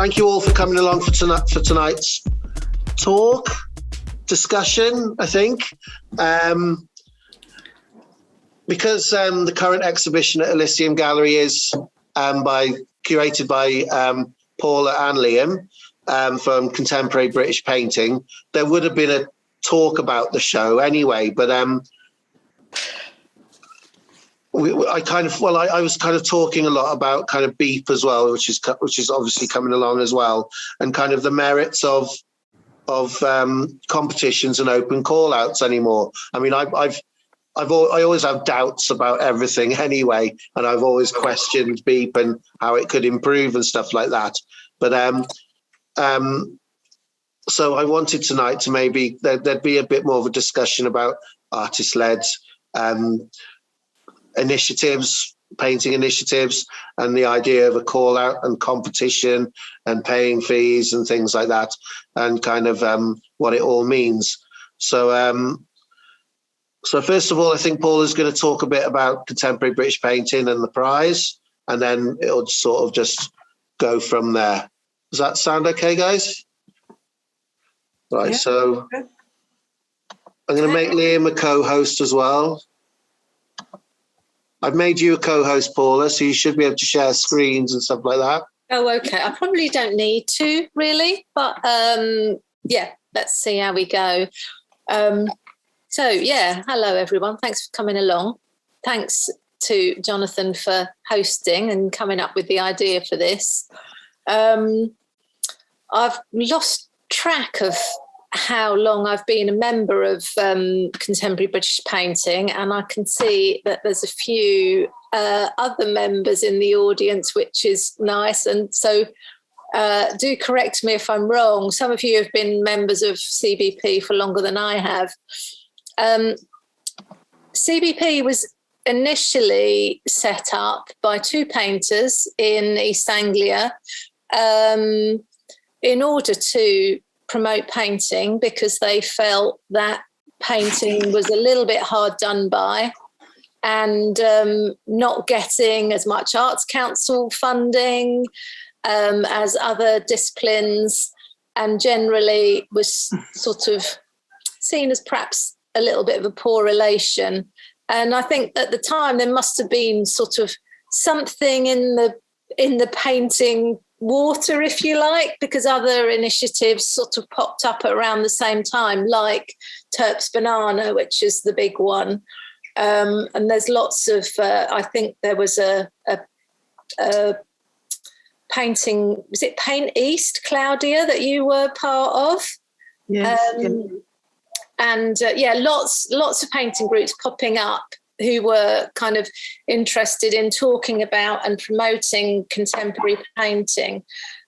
thank you all for coming along for tonight's discussion, I think. Because the current exhibition at Elysium Gallery is curated by Paula and Liam from Contemporary British Painting, there would have been a talk about the show anyway, but I was kind of talking a lot about kind of Beep as well, which is obviously coming along as well, and kind of the merits of competitions and open call outs anymore. I mean, I always have doubts about everything anyway, and I've always questioned Beep and how it could improve and stuff like that. But so I wanted tonight to maybe there'd be a bit more of a discussion about artist-led initiatives, painting initiatives, and the idea of a call out and competition and paying fees and things like that, and kind of what it all means. So first of all, I think Paula's going to talk a bit about contemporary British painting and the prize, and then it'll sort of just go from there. Does that sound okay, guys? Right, yeah. So I'm going to make Liam a co-host as well. I've made you a co-host, Paula, so you should be able to share screens and stuff like that. Oh, okay. I probably don't need to, really, but yeah, let's see how we go. So, yeah, hello, everyone. Thanks for coming along. Thanks to Jonathan for hosting and coming up with the idea for this. I've lost track of how long I've been a member of Contemporary British Painting, and I can see that there's a few other members in the audience, which is nice. And so do correct me if I'm wrong. Some of you have been members of CBP for longer than I have. CBP was initially set up by two painters in East Anglia in order to promote painting, because they felt that painting was a little bit hard done by and not getting as much Arts Council funding as other disciplines, and generally was sort of seen as perhaps a little bit of a poor relation. And I think at the time there must have been sort of something in the painting water, if you like, because other initiatives sort of popped up around the same time, like Terps Banana, which is the big one. And there's lots of, I think there was a painting, was it Paint East, Claudia, that you were part of? Yes. And lots of painting groups popping up who were kind of interested in talking about and promoting contemporary painting.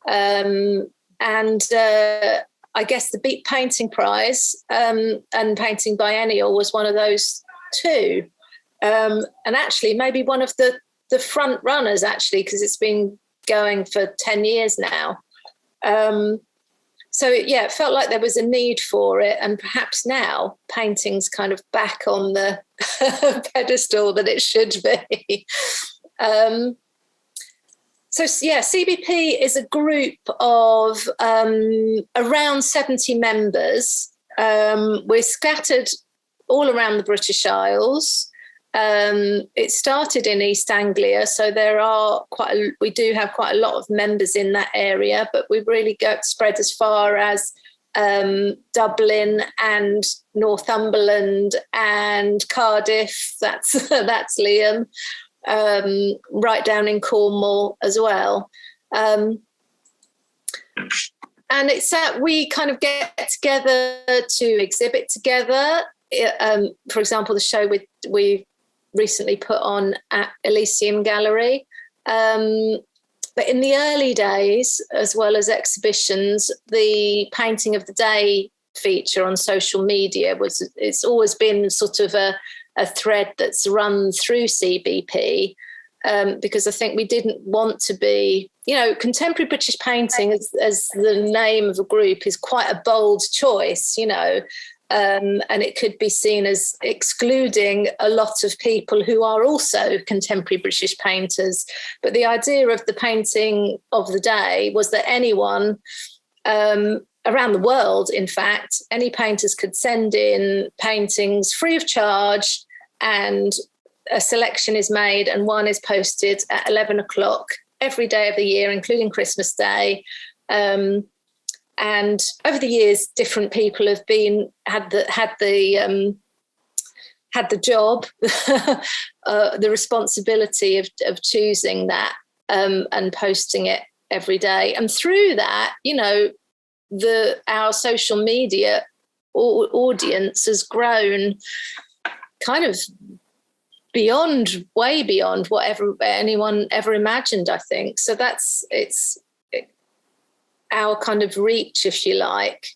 And I guess the Beep Painting Prize and Painting Biennial was one of those too. And actually maybe one of the front runners, actually, because it's been going for 10 years now. So, yeah, it felt like there was a need for it, and perhaps now painting's kind of back on the pedestal that it should be. CBP is a group of around 70 members. We're scattered all around the British Isles. It started in East Anglia, so we do have quite a lot of members in that area, but we've really spread as far as Dublin and Northumberland and Cardiff. That's Liam, right down in Cornwall as well. And it's that we kind of get together to exhibit together. For example, the show we recently put on at Elysium Gallery. But in the early days, as well as exhibitions, the Painting of the Day feature on social media it's always been sort of a thread that's run through CBP, because I think we didn't want to be, contemporary British painting as the name of a group is quite a bold choice, and it could be seen as excluding a lot of people who are also contemporary British painters. But the idea of the painting of the day was that anyone around the world, in fact, any painters could send in paintings free of charge, and a selection is made and one is posted at 11 o'clock every day of the year, including Christmas Day. And over the years, different people have had the job, the responsibility of choosing that and posting it every day. And through that, our social media audience has grown kind of way beyond whatever anyone ever imagined, I think. So it's our kind of reach, if you like.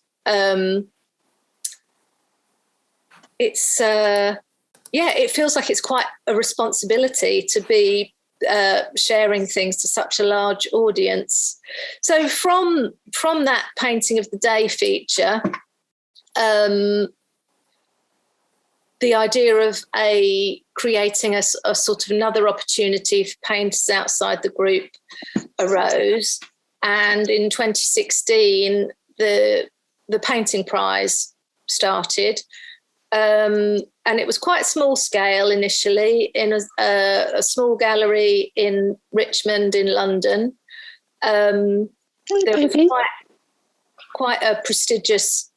It feels like it's quite a responsibility to be sharing things to such a large audience. So from that painting of the day feature, the idea of creating a sort of another opportunity for painters outside the group arose. And in 2016, the painting prize started. And it was quite small scale initially in a small gallery in Richmond in London. There was quite a prestigious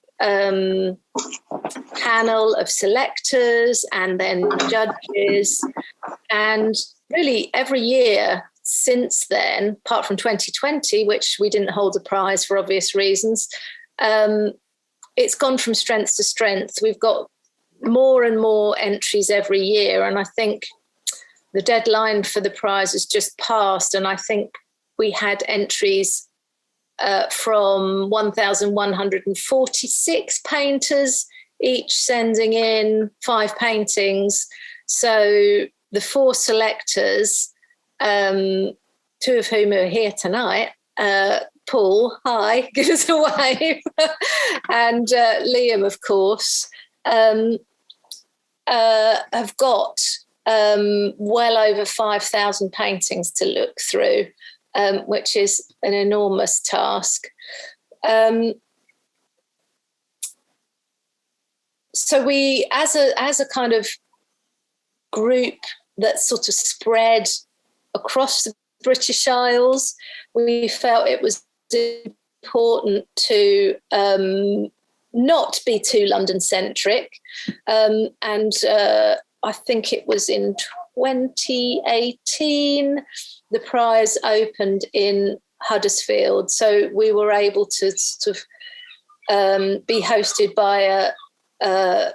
panel of selectors and then judges. And really every year since then, apart from 2020, which we didn't hold a prize for obvious reasons, it's gone from strength to strength. We've got more and more entries every year, and I think the deadline for the prize has just passed, and I think we had entries from 1,146 painters, each sending in 5 paintings. So the 4 selectors, 2 of whom are here tonight, Paul, hi, give us a wave, and Liam, of course, have got well over 5,000 paintings to look through, which is an enormous task. So we, as a kind of group that sort of spread across the British Isles, we felt it was important to not be too London-centric. And I think it was in 2018, the prize opened in Huddersfield. So we were able to sort of be hosted by a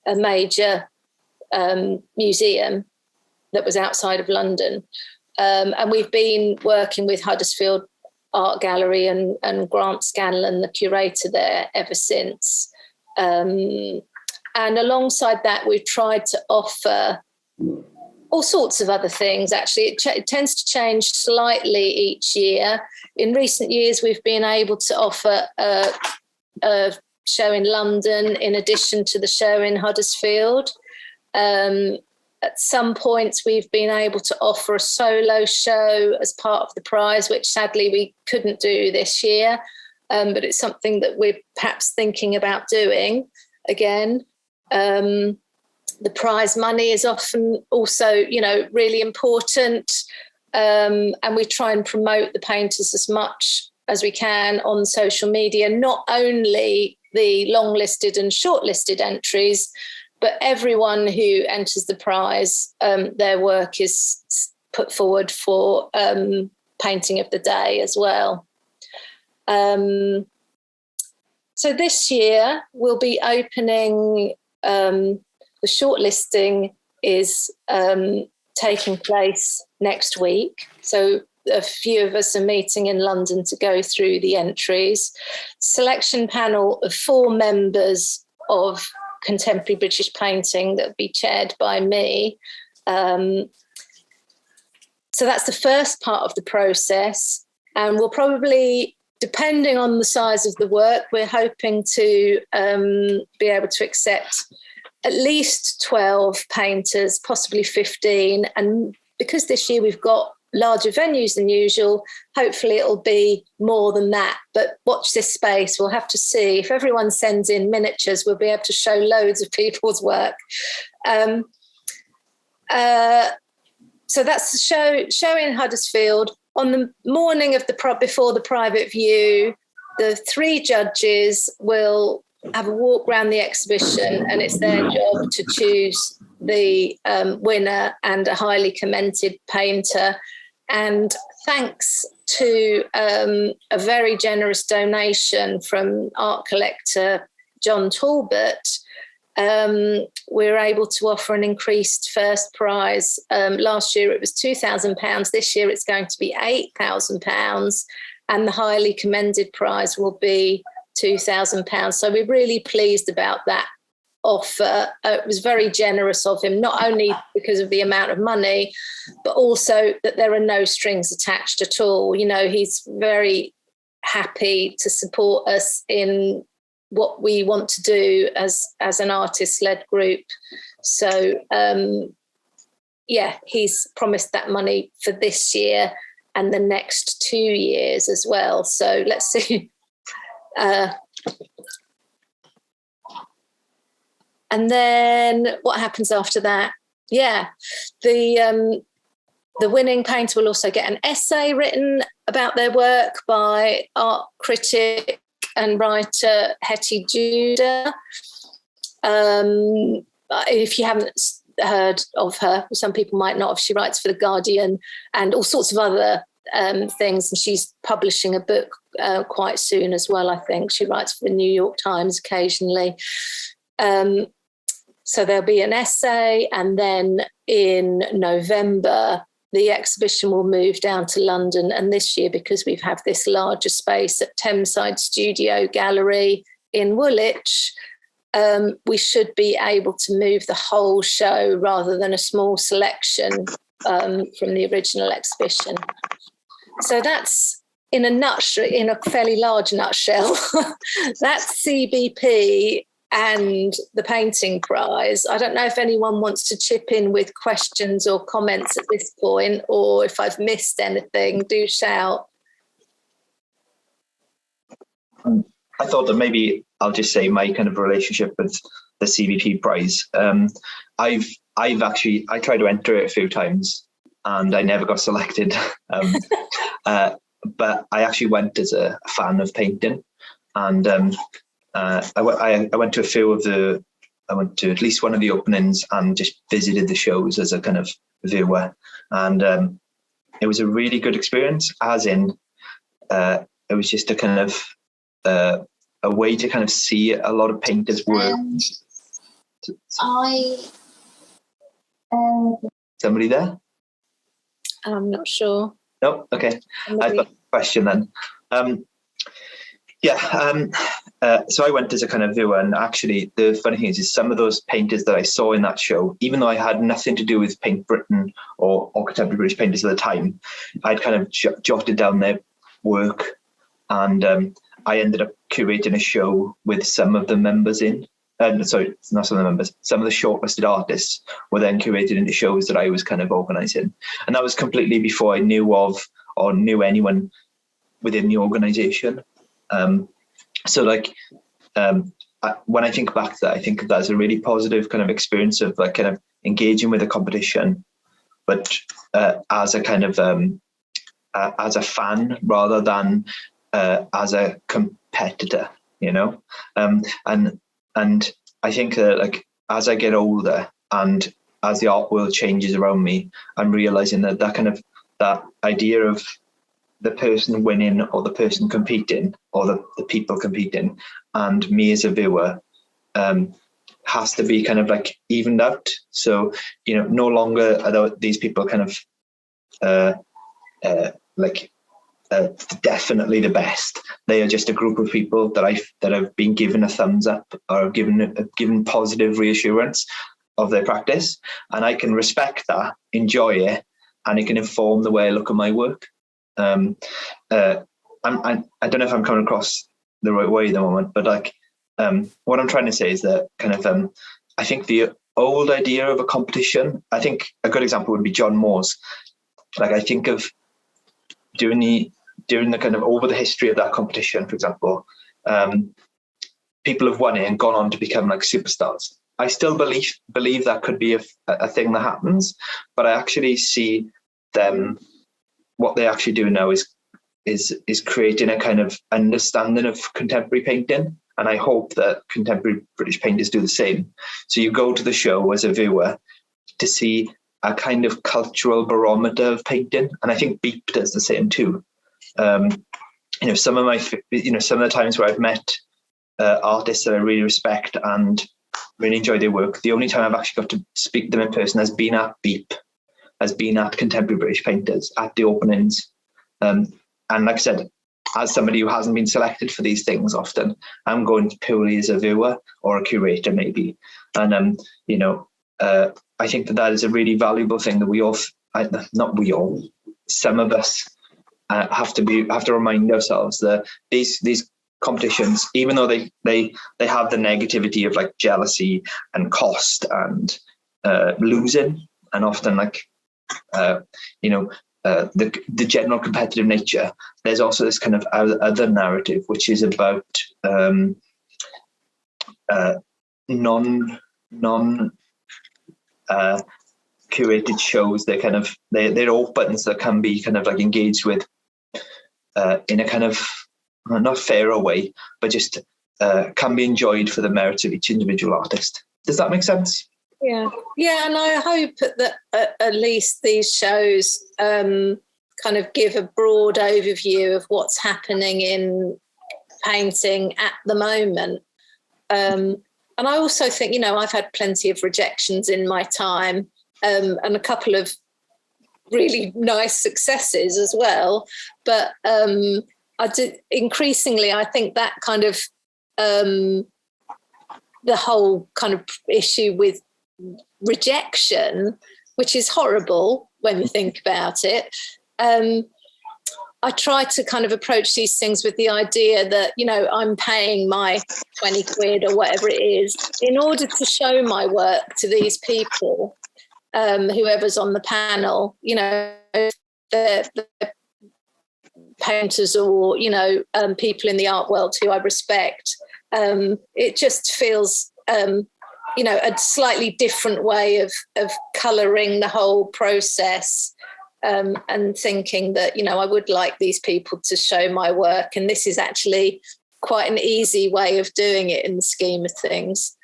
major museum that was outside of London. And we've been working with Huddersfield Art Gallery and Grant Scanlon, the curator there, ever since. And alongside that, we've tried to offer all sorts of other things. Actually, it tends to change slightly each year. In recent years, we've been able to offer a show in London in addition to the show in Huddersfield. At some points, we've been able to offer a solo show as part of the prize, which sadly we couldn't do this year. But it's something that we're perhaps thinking about doing again. The prize money is often also, really important. And we try and promote the painters as much as we can on social media, not only the long-listed and short-listed entries, but everyone who enters the prize, their work is put forward for painting of the day as well. So this year we'll be opening, the shortlisting is taking place next week. So a few of us are meeting in London to go through the entries. Selection panel of 4 members of contemporary British painting that will be chaired by me. So that's the first part of the process. And we'll probably depending on the size of the work, we're hoping to be able to accept at least 12 painters, possibly 15. And because this year we've got larger venues than usual, hopefully it'll be more than that. But watch this space. We'll have to see. If everyone sends in miniatures, we'll be able to show loads of people's work. So that's the show in Huddersfield. On the morning of before the private view, the 3 judges will have a walk around the exhibition, and it's their job to choose the winner and a highly commended painter. And thanks to a very generous donation from art collector John Talbot, we're able to offer an increased first prize. Last year it was £2,000. This year it's going to be £8,000, and the highly commended prize will be £2,000. So we're really pleased about that offer. It was very generous of him, not only because of the amount of money, but also that there are no strings attached at all. You know, he's very happy to support us in what we want to do as an artist-led group. So, he's promised that money for this year and the next 2 years as well. So let's see. And then what happens after that? Yeah, the winning painter will also get an essay written about their work by art critic and writer Hetty Judah. If you haven't heard of her, some people might not have. She writes for The Guardian and all sorts of other things, and she's publishing a book quite soon as well, I think. She writes for the New York Times occasionally. So there'll be an essay, and then in November the exhibition will move down to London. And this year, because we've had this larger space at Thameside Studio Gallery in Woolwich, we should be able to move the whole show rather than a small selection from the original exhibition. So that's, in a nutshell, in a fairly large nutshell, that's CBP and the painting prize. I don't know if anyone wants to chip in with questions or comments at this point, or if I've missed anything, do shout. I thought that maybe I'll just say my kind of relationship with the CBP prize. I tried to enter it a few times and I never got selected. But I actually went as a fan of painting, and I went to at least one of the openings and just visited the shows as a kind of viewer, and it was a really good experience. As in, it was just a kind of a way to kind of see a lot of painters' work. Somebody there? I'm not sure. No, okay. I've got a question then. So I went as a kind of viewer, and actually the funny thing is some of those painters that I saw in that show, even though I had nothing to do with Paint Britain or contemporary British painters at the time, I'd kind of jotted down their work, and I ended up curating a show with some of the members in. Sorry, not some of the members. Some of the shortlisted artists were then curated into shows that I was kind of organising, and that was completely before I knew of or knew anyone within the organisation. When I think back to that, I think of that as a really positive kind of experience of like kind of engaging with a competition, but as a kind of as a fan rather than as a competitor, you know. And I think that like as I get older and as the art world changes around me, I'm realizing that that idea of the person winning or the person competing or the people competing and me as a viewer has to be kind of like evened out. So, you know, no longer are these people kind of definitely the best. They are just a group of people that have been given a thumbs up or given positive reassurance of their practice, and I can respect that, enjoy it, and it can inform the way I look at my work. I don't know if I'm coming across the right way at the moment, but like what I'm trying to say is that kind of I think the old idea of a competition, I think a good example would be John Moore's. Like I think of during the kind of over the history of that competition, for example, people have won it and gone on to become like superstars. I still believe that could be a thing that happens, but I actually see them, what they actually do now is creating a kind of understanding of contemporary painting. And I hope that contemporary British painters do the same. So you go to the show as a viewer to see a kind of cultural barometer of painting. And I think Beep does the same too. Some of the times where I've met artists that I really respect and really enjoy their work, the only time I've actually got to speak to them in person has been at Beep, has been at Contemporary British Painters, at the openings. And like I said, as somebody who hasn't been selected for these things often, I'm going purely as a viewer or a curator maybe. And, I think that is a really valuable thing that we all, not we all, some of us have to remind ourselves that these competitions, even though they have the negativity of like jealousy and cost and losing, and often like the general competitive nature, there's also this kind of other narrative which is about non curated shows. They're opens that can be kind of like engaged with in a kind of not fairer way, but just can be enjoyed for the merits of each individual artist. Does that make sense? Yeah, and I hope that at least these shows kind of give a broad overview of what's happening in painting at the moment. And I also think, I've had plenty of rejections in my time, and a couple of really nice successes as well. But increasingly, I think that kind of the whole kind of issue with rejection, which is horrible when you think about it. I try to kind of approach these things with the idea that, I'm paying my 20 quid or whatever it is in order to show my work to these people, whoever's on the panel, the painters or, people in the art world who I respect. It just feels, a slightly different way of colouring the whole process. And thinking that, I would like these people to show my work. And this is actually quite an easy way of doing it in the scheme of things.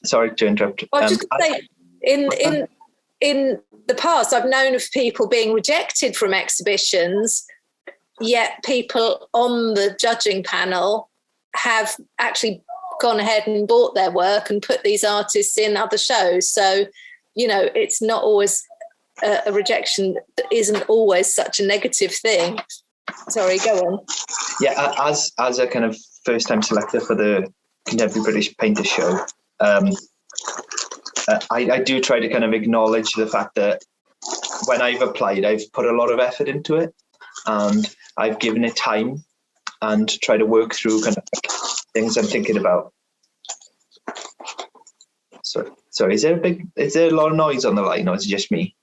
Sorry to interrupt. Well, just to say, in the past, I've known of people being rejected from exhibitions, yet people on the judging panel have actually gone ahead and bought their work and put these artists in other shows. So, it's not always a rejection isn't always such a negative thing. Sorry, go on. Yeah, as a kind of first-time selector for the Contemporary British Painter Show, I do try to kind of acknowledge the fact that when I've applied, I've put a lot of effort into it, and I've given it time and try to work through kind of things I'm thinking about. Sorry, is there a lot of noise on the line, or is it just me?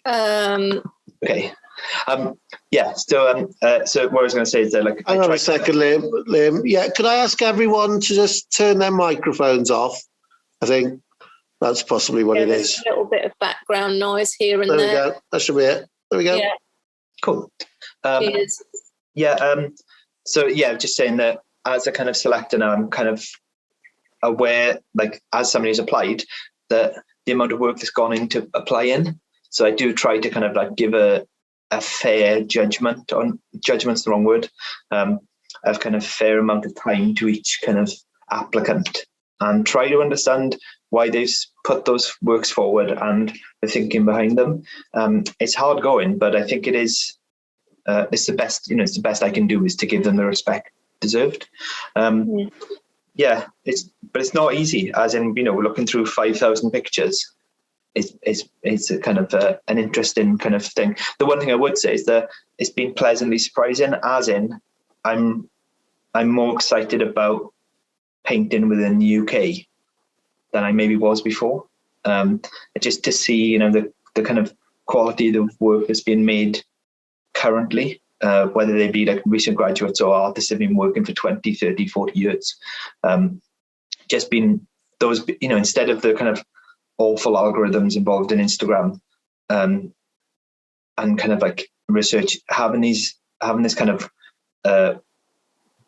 Okay. Yeah. So what I was going to say is that, like, hang on a second, Liam. Yeah, could I ask everyone to just turn their microphones off? I think that's possibly what it is. A little bit of background noise here and there. There we go. That should be it. There we go. Yeah. Cool. Cheers. Yeah. So yeah, just saying that as a kind of selector now, I'm kind of aware, like, as somebody who's applied, that the amount of work that's gone into applying. So I do try to kind of like give a fair judgment on, judgment's the wrong word, of kind of fair amount of time to each kind of applicant, and try to understand why they've put those works forward and the thinking behind them. It's hard going, but I think it is, it's the best, it's the best I can do is to give them the respect deserved. Yeah, but it's not easy, as in, looking through 5,000 pictures. It's a kind of an interesting kind of thing. The one thing I would say is that it's been pleasantly surprising, as in I'm more excited about painting within the UK than I maybe was before. Just to see, you know, the kind of quality of the work that's being made currently, whether they be like recent graduates or artists have been working for 20, 30, 40 years. Just been those, you know, instead of the kind of awful algorithms involved in Instagram, and kind of like research, having this kind of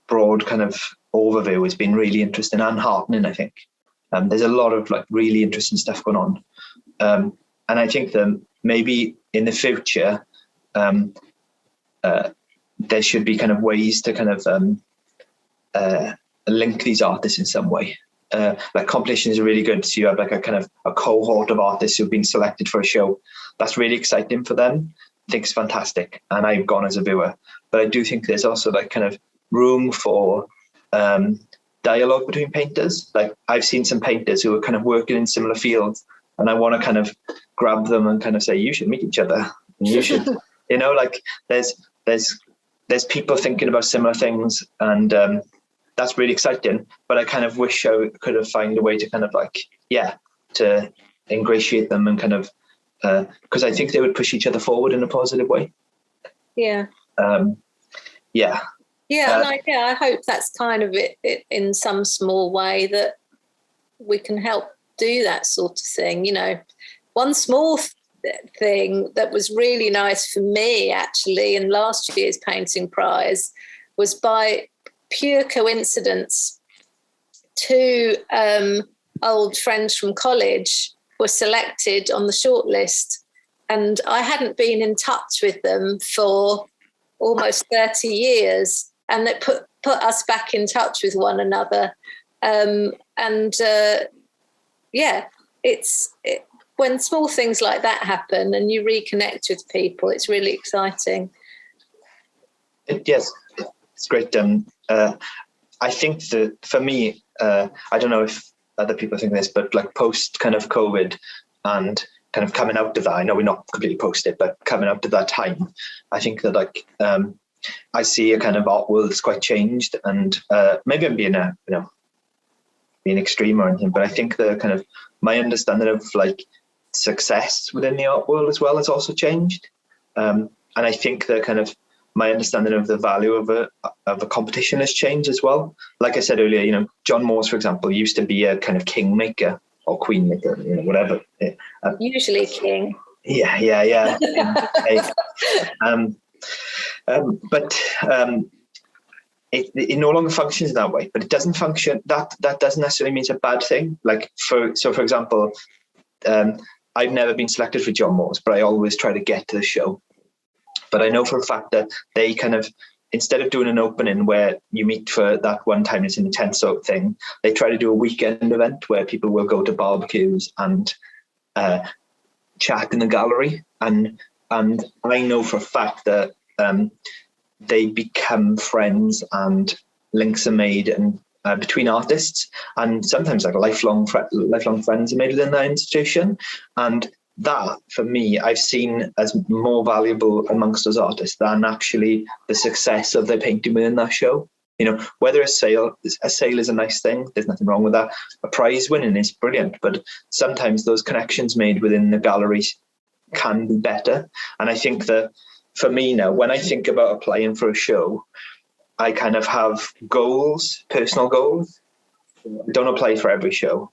broad kind of overview has been really interesting and heartening, I think. There's a lot of like really interesting stuff going on. And I think that maybe in the future, there should be kind of ways to kind of link these artists in some way. Like competitions are really good. So you have like a kind of a cohort of artists who've been selected for a show. That's really exciting for them. I think it's fantastic. And I've gone as a viewer. But I do think there's also like kind of room for dialogue between painters. Like I've seen some painters who are kind of working in similar fields, and I want to kind of grab them and kind of say, you should meet each other. And you should, you know, like there's people thinking about similar things, and that's really exciting. But I kind of wish I could have found a way to kind of like, to ingratiate them and kind of, because I think they would push each other forward in a positive way. Yeah. Yeah. Yeah, and I hope that's kind of it in some small way, that we can help do that sort of thing. You know, one small thing that was really nice for me actually in last year's painting prize was, by pure coincidence, two old friends from college were selected on the shortlist, and I hadn't been in touch with them for almost 30 years. And that put us back in touch with one another. When small things like that happen and you reconnect with people, it's really exciting. Yes, it's great. I think that for me, I don't know if other people think this, but like post kind of COVID and kind of coming out of that, I know we're not completely post it, but coming out of that time, I think that like, I see a kind of art world that's quite changed, and maybe I'm being being extreme or anything, but I think the kind of my understanding of like success within the art world as well has also changed, and I think the kind of my understanding of the value of a competition has changed as well. Like I said earlier, you know, John Moores, for example, used to be a kind of kingmaker or queenmaker, you know, whatever. Usually king. Yeah. But it no longer functions in that way. But it doesn't function. That doesn't necessarily mean it's a bad thing. Like for example, I've never been selected for John Moores, but I always try to get to the show. But I know for a fact that they kind of, instead of doing an opening where you meet for that one time, it's an intense sort of thing, they try to do a weekend event where people will go to barbecues and chat in the gallery. And I know for a fact that they become friends and links are made and between artists, and sometimes like lifelong friends are made within that institution. And that, for me, I've seen as more valuable amongst those artists than actually the success of their painting within that show. You know, whether a sale is a nice thing, there's nothing wrong with that. A prize winning is brilliant, but sometimes those connections made within the galleries can be better. And I think that for me now, when I think about applying for a show, I kind of have goals, personal goals. I don't apply for every show.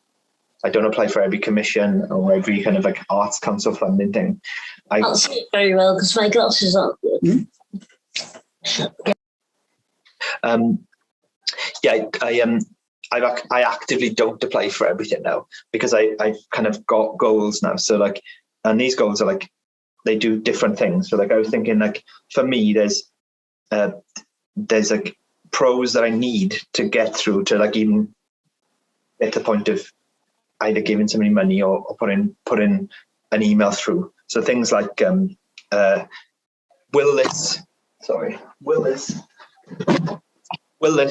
I don't apply for every commission or every kind of like arts council funding thing. I can't see it very well because my glasses aren't good. I actively don't apply for everything now because I've kind of got goals now. So like, and these goals are like, they do different things. So like I was thinking like, for me, there's like pros that I need to get through to like even get to the point of either giving somebody money or putting an email through. So things like will this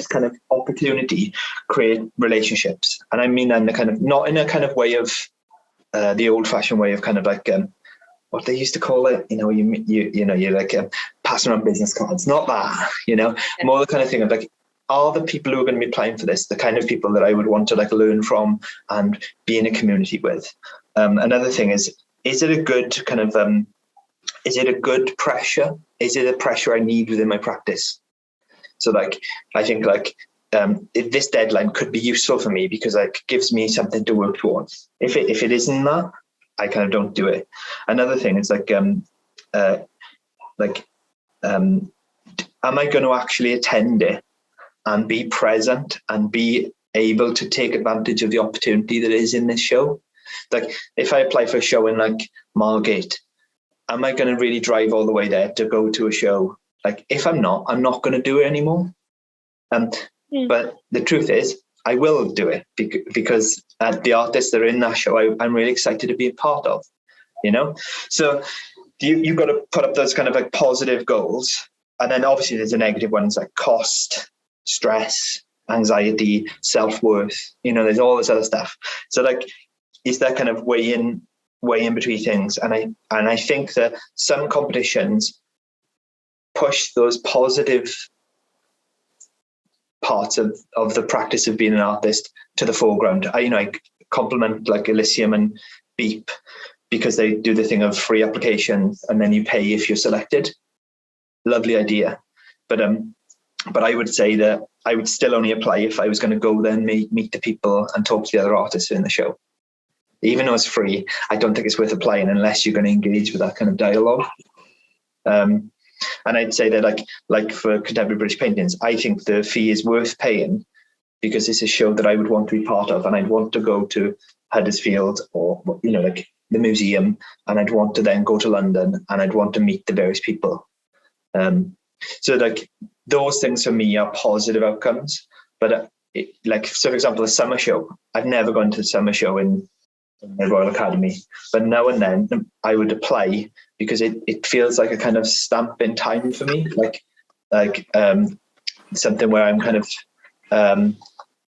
kind of opportunity create relationships? And I mean, in the kind of, not in a kind of way of the old fashioned way of kind of like what they used to call it, you know, you're like passing around business cards, not that, you know, more the kind of thing of like, are the people who are going to be applying for this the kind of people that I would want to like learn from and be in a community with? Another thing is it a good kind of, is it a good pressure? Is it a pressure I need within my practice? So like, I think like, if this deadline could be useful for me because like gives me something to work towards. If it isn't that, I kind of don't do it. Another thing is like, am I going to actually attend it and be present and be able to take advantage of the opportunity that is in this show? Like if I apply for a show in like Margate, am I going to really drive all the way there to go to a show? Like if I'm not going to do it anymore. But the truth is, I will do it because the artists that are in that show, I'm really excited to be a part of, you know? So you've got to put up those kind of like positive goals. And then obviously there's the negative ones like cost, stress, anxiety, self-worth, you know, there's all this other stuff. So like, is that kind of way in between things? And I think that some competitions push those positive parts of the practice of being an artist to the foreground. I compliment like Elysium and Beep because they do the thing of free application and then you pay if you're selected. Lovely idea. But I would say that I would still only apply if I was going to go there and meet the people and talk to the other artists in the show. Even though it's free, I don't think it's worth applying unless you're going to engage with that kind of dialogue. And I'd say that like for contemporary British paintings, I think the fee is worth paying because it's a show that I would want to be part of, and I'd want to go to Huddersfield or, you know, like the museum, and I'd want to then go to London and I'd want to meet the various people. So like those things for me are positive outcomes. But so for example, a summer show, I've never gone to a summer show in the Royal Academy, but now and then I would apply because it feels like a kind of stamp in time for me, like something where I'm kind of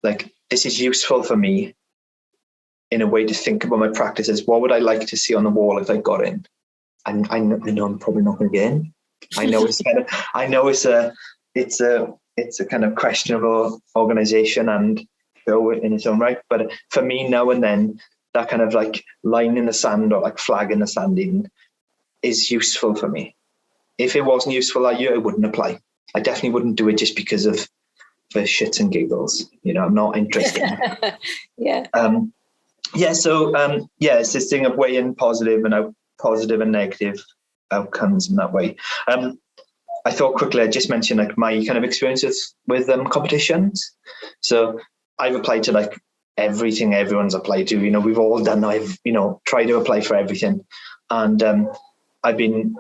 like, this is useful for me in a way to think about my practices. What would I like to see on the wall if I got in? And I know I'm probably not going to get in. I know it's a kind of questionable organization and show in its own right. But for me, now and then, that kind of like line in the sand or like flag in the sand even is useful for me. If it wasn't useful that year, I wouldn't apply. I definitely wouldn't do it just because of the shits and giggles. You know, I'm not interested. Yeah. It's this thing of weighing positive and negative outcomes in that way. I thought quickly, I just mentioned like my kind of experiences with competitions. So I've applied to like everything everyone's applied to, you know, we've all done. I've, you know, tried to apply for everything, and I've been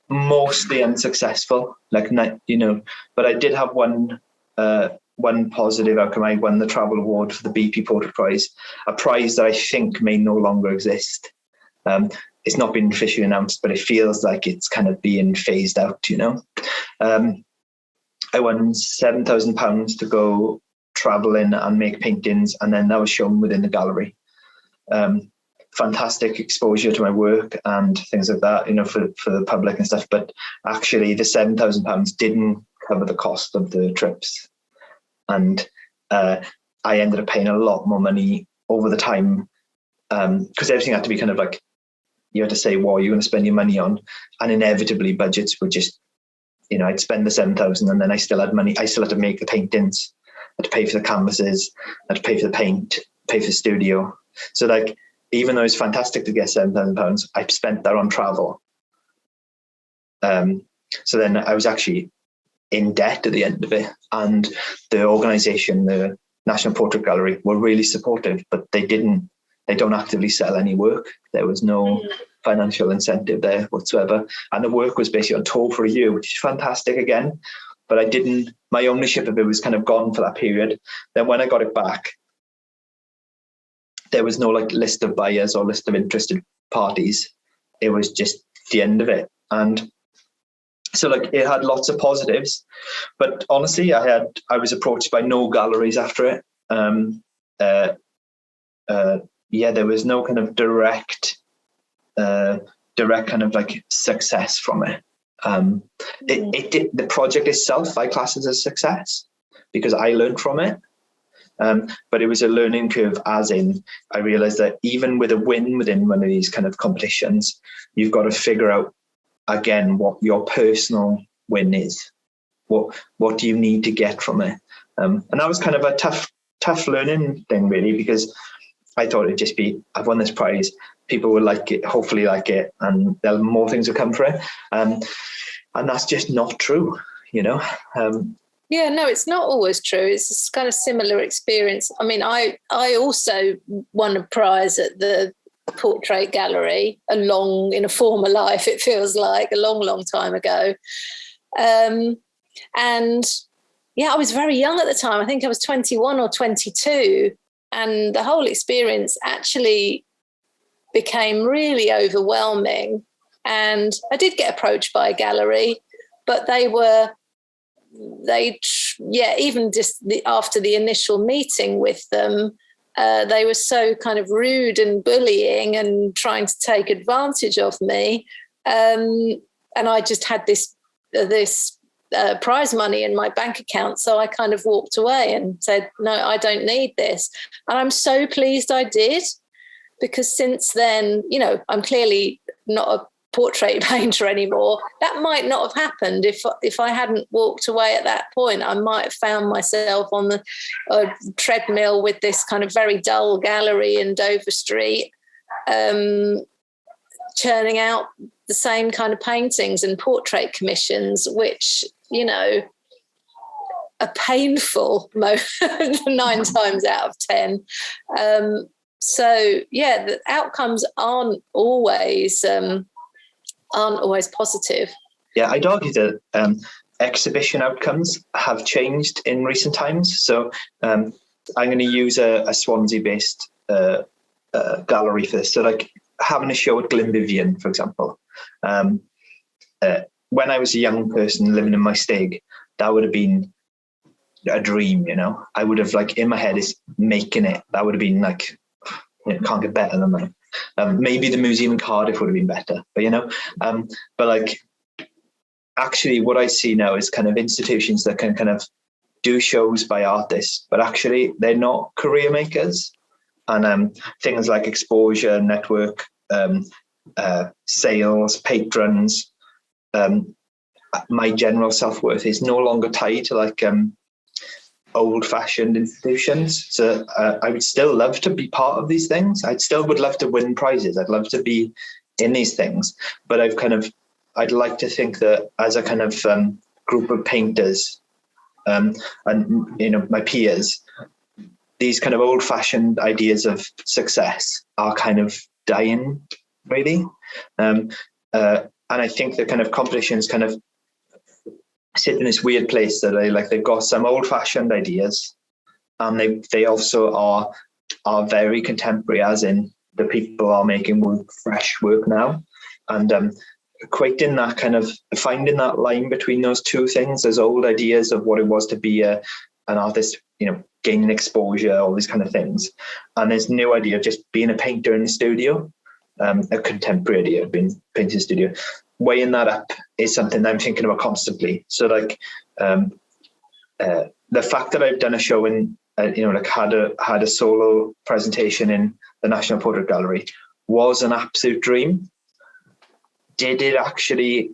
mostly unsuccessful, like, you know, but I did have one positive outcome. I won the travel award for the BP Portrait Prize, a prize that I think may no longer exist. It's not been officially announced, but it feels like it's kind of being phased out, you know. I won £7,000 to go traveling and make paintings, and then that was shown within the gallery. Fantastic exposure to my work and things like that, you know, for the public and stuff. But actually, the £7,000 didn't cover the cost of the trips, and I ended up paying a lot more money over the time because everything had to be kind of like, you had to say what you're going to spend your money on, and inevitably budgets were just, you know, I'd spend the 7,000 and then I still had money. I still had to make the paintings, I had to pay for the canvases, I had to pay for the paint, pay for the studio. So like, even though it's fantastic to get £7,000, I've spent that on travel. So then I was actually in debt at the end of it, and the organisation, the National Portrait Gallery, were really supportive, but they don't actively sell any work. There was no financial incentive there whatsoever. And the work was basically on tour for a year, which is fantastic again. But my ownership of it was kind of gone for that period. Then when I got it back, there was no like list of buyers or list of interested parties. It was just the end of it. And so like it had lots of positives, but honestly, I was approached by no galleries after it. There was no kind of direct kind of like success from it. The project itself I class as a success because I learned from it. But it was a learning curve, as in I realized that even with a win within one of these kind of competitions, you've got to figure out again what your personal win is. What do you need to get from it? And that was kind of a tough learning thing, really, because I thought it'd just be, I've won this prize, people will like it, hopefully like it, and more things will come for it. And that's just not true, you know. Yeah, no, it's not always true. It's this kind of similar experience. I mean, I also won a prize at the Portrait Gallery in a former life, it feels like, a long time ago. And yeah, I was very young at the time. I think I was 21 or 22. And the whole experience actually became really overwhelming. And I did get approached by a gallery, but even just after the initial meeting with them, they were so kind of rude and bullying and trying to take advantage of me. And I just had this prize money in my bank account. So I kind of walked away and said, no, I don't need this. And I'm so pleased I did, because since then, you know, I'm clearly not a portrait painter anymore. That might not have happened if I hadn't walked away at that point. I might have found myself on the treadmill with this kind of very dull gallery in Dover Street, churning out the same kind of paintings and portrait commissions, which, you know, are painful 9 times out of 10. So yeah, the outcomes aren't always positive. Yeah, I'd argue that exhibition outcomes have changed in recent times. So I'm going to use a Swansea-based gallery for this. So like having a show at Glenvivian, for example. When I was a young person living in my stag, that would have been a dream, you know. I would have, like, in my head is making it. That would have been like, you know, can't get better than that. Maybe the museum in Cardiff would have been better, but, you know, but like actually what I see now is kind of institutions that can kind of do shows by artists, but actually they're not career makers. And things like exposure, network, sales, patrons, my general self-worth is no longer tied to like old-fashioned institutions. So I would still love to be part of these things. I'd still would love to win prizes. I'd love to be in these things. But I'd like to think that as a kind of group of painters and, you know, my peers, these kind of old-fashioned ideas of success are kind of dying, really. And I think the kind of competitions kind of sit in this weird place that they've got some old-fashioned ideas, and they also are very contemporary, as in the people are making fresh work now, and equating that kind of finding that line between those two things, as old ideas of what it was to be an artist, you know, gaining exposure, all these kind of things, and this new idea of just being a painter in the studio, a contemporary idea of being painting in the studio. Weighing that up is something I'm thinking about constantly. So like the fact that I've done a show in, you know, like had a solo presentation in the National Portrait Gallery was an absolute dream. Did it actually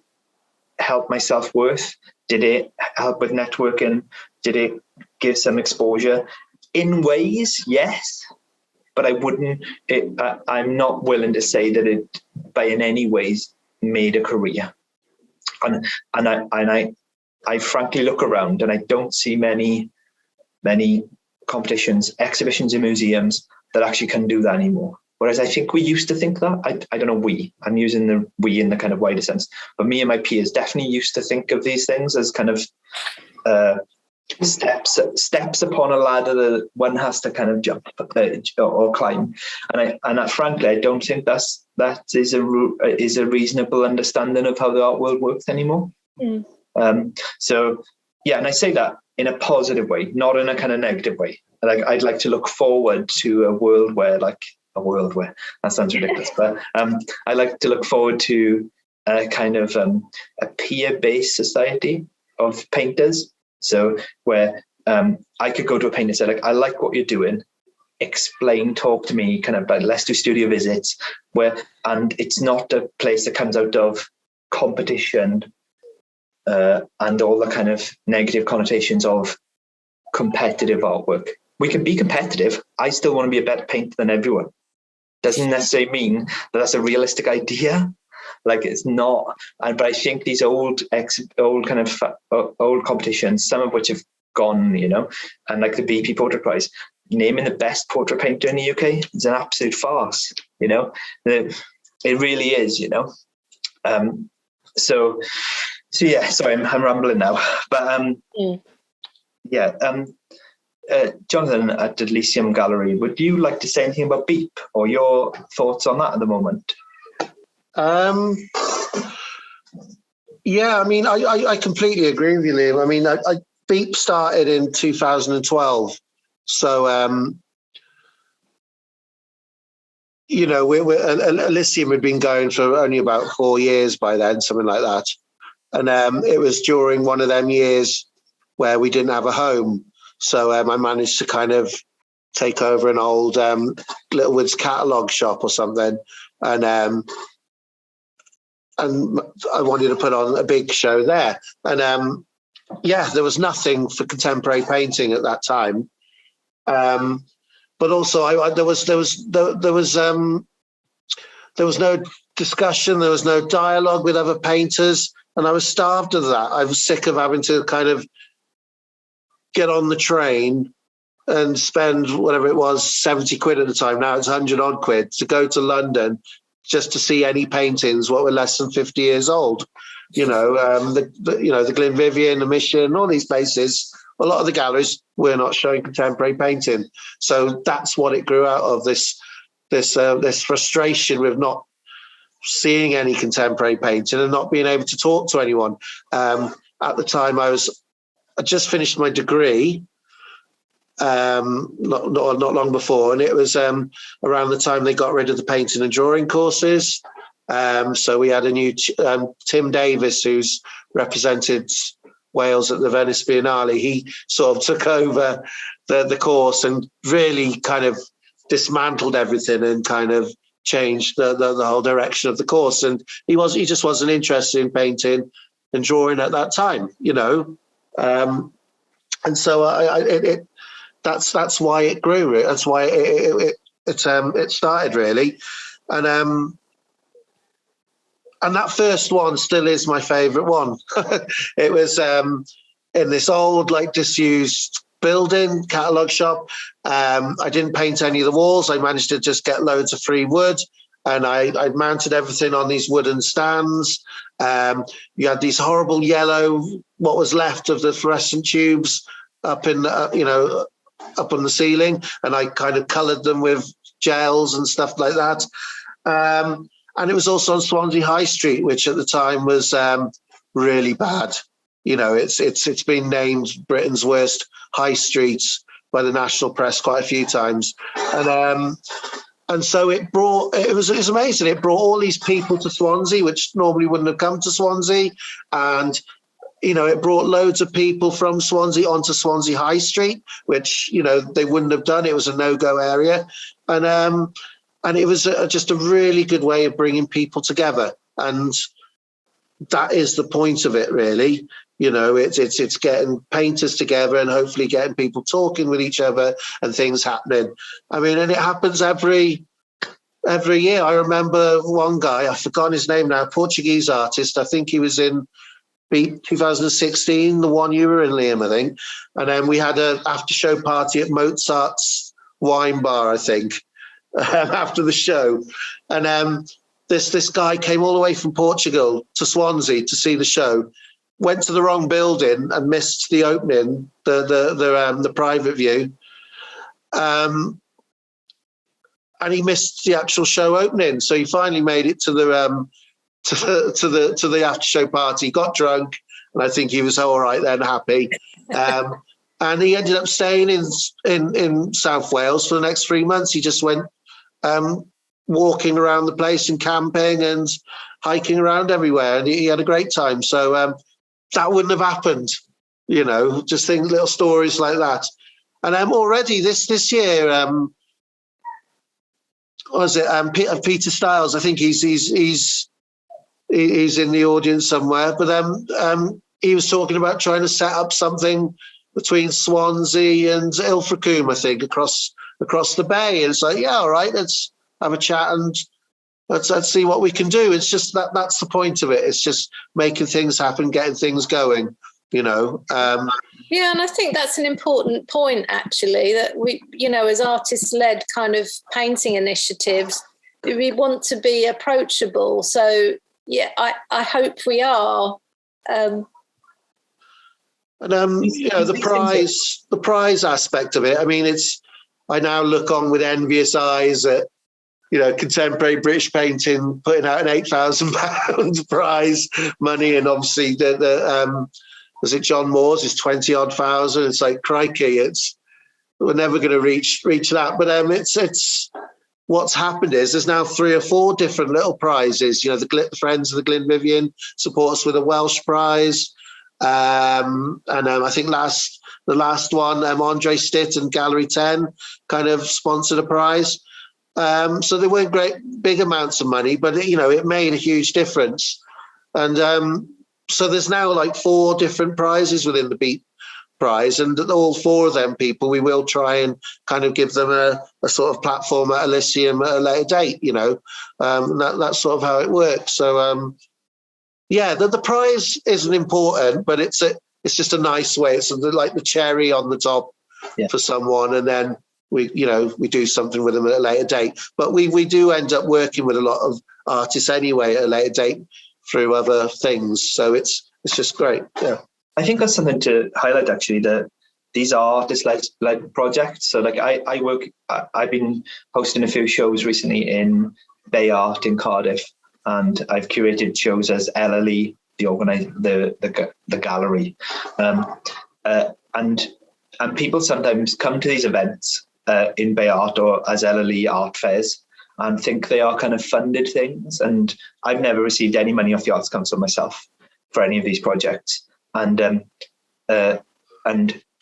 help my self-worth? Did it help with networking? Did it give some exposure? In ways, yes, but I'm not willing to say that it by in any ways made a career. And I frankly look around and I don't see many competitions, exhibitions in museums that actually can do that anymore. Whereas I think we used to think that. I don't know, I'm using the we in the kind of wider sense, but me and my peers definitely used to think of these things as kind of steps upon a ladder that one has to kind of jump or climb. And frankly, I don't think that is a reasonable understanding of how the art world works anymore. So yeah, and I say that in a positive way, not in a kind of negative way. Like I'd like to look forward to a world where that sounds ridiculous, but I like to look forward to a kind of a peer-based society of painters. So where I could go to a painter and say, like, I like what you're doing, explain, talk to me, kind of like, let's do studio visits, and it's not a place that comes out of competition and all the kind of negative connotations of competitive artwork. We can be competitive. I still want to be a better painter than everyone. Doesn't necessarily mean that that's a realistic idea. Like, it's not. But I think these old competitions, some of which have gone, and like the BP Portrait Prize, naming the best portrait painter in the UK is an absolute farce. It really is. So yeah. Sorry, I'm rambling now. But Jonathan at Elysium Gallery, would you like to say anything about Beep or your thoughts on that at the moment? Yeah, I mean, I completely agree with you, Liam. I mean, Beep started in 2012. So, Elysium had been going for only about 4 years by then, something like that. And it was during one of them years where we didn't have a home. So I managed to kind of take over an old Littlewoods catalogue shop or something. And I wanted to put on a big show there. And there was nothing for contemporary painting at that time. But also there was no discussion, there was no dialogue with other painters, and I was starved of that. I was sick of having to kind of get on the train and spend whatever it was, 70 quid at the time. Now it's 100 odd quid to go to London just to see any paintings what were less than 50 years old. The Glenvivian, the Mission, all these places, a lot of the galleries were not showing contemporary painting. So that's what it grew out of, this frustration with not seeing any contemporary painting and not being able to talk to anyone. At the time I just finished my degree, not long before, and it was around the time they got rid of the painting and drawing courses. So we had a new Tim Davis, who's represented Wales at the Venice Biennale. He sort of took over the course and really kind of dismantled everything and kind of changed the whole direction of the course. And he just wasn't interested in painting and drawing at that time, and so that's why it grew. That's why it started, really. And that first one still is my favourite one. It was in this old, disused building, catalogue shop. I didn't paint any of the walls. I managed to just get loads of free wood, and I mounted everything on these wooden stands. You had these horrible yellow, what was left of the fluorescent tubes up in, up on the ceiling, and I kind of coloured them with gels and stuff like that. And it was also on Swansea High Street, which at the time was really bad. It's been named Britain's worst high streets by the national press quite a few times. And so it was amazing. It brought all these people to Swansea, which normally wouldn't have come to Swansea. And, it brought loads of people from Swansea onto Swansea High Street, which, they wouldn't have done. It was a no-go area. And it was just a really good way of bringing people together. And that is the point of it, really. It's getting painters together and hopefully getting people talking with each other and things happening. I mean, and it happens every year. I remember one guy, I've forgotten his name now, Portuguese artist. I think he was in Beep 2016, the one you were in, Liam, I think. And then we had an after-show party at Mozart's wine bar, I think, after the show. And this guy came all the way from Portugal to Swansea to see the show, went to the wrong building and missed the opening, the private view. And he missed the actual show opening. So he finally made it to the after show party, got drunk, and I think he was all right then, happy. And he ended up staying in South Wales for the next 3 months. He just went walking around the place and camping and hiking around everywhere, and he had a great time. So that wouldn't have happened, just think little stories like that. And already this year, was it Peter Stiles? I think he's in the audience somewhere, but he was talking about trying to set up something between Swansea and Ilfracombe, I think, across the bay. And it's like, yeah, all right, let's have a chat and let's see what we can do. It's just that's the point of it. It's just making things happen, getting things going, Yeah, and I think that's an important point, actually, that we, as artist-led kind of painting initiatives, we want to be approachable. So, yeah, I hope we are. The prize aspect of it. I mean, I now look on with envious eyes at, contemporary British painting putting out an £8,000 prize money, and obviously was it John Moore's is 20 odd thousand. It's like, crikey, we're never going to reach that. But it's what's happened is there's now 3 or 4 different little prizes. The Friends of the Glenvivian support us with a Welsh prize. And I think the last one, Andre Stitt and Gallery 10 kind of sponsored a prize. So they weren't great big amounts of money, but it made a huge difference. And so there's now like 4 different prizes within the Beep prize, and all 4 of them people, we will try and kind of give them a sort of platform at Elysium at a later date. That's sort of how it works. So yeah, the prize isn't important, but it's just a nice way. It's like the cherry on the top for someone, and then we do something with them at a later date. But we do end up working with a lot of artists anyway at a later date through other things. So it's just great. Yeah, I think that's something to highlight, actually, that these are artist-led projects. So like I've been hosting a few shows recently in Bay Art in Cardiff, and I've curated shows as LLE, the gallery, and people sometimes come to these events in Bay Art or as LLE art fairs and think they are kind of funded things. And I've never received any money off the Arts Council myself for any of these projects, and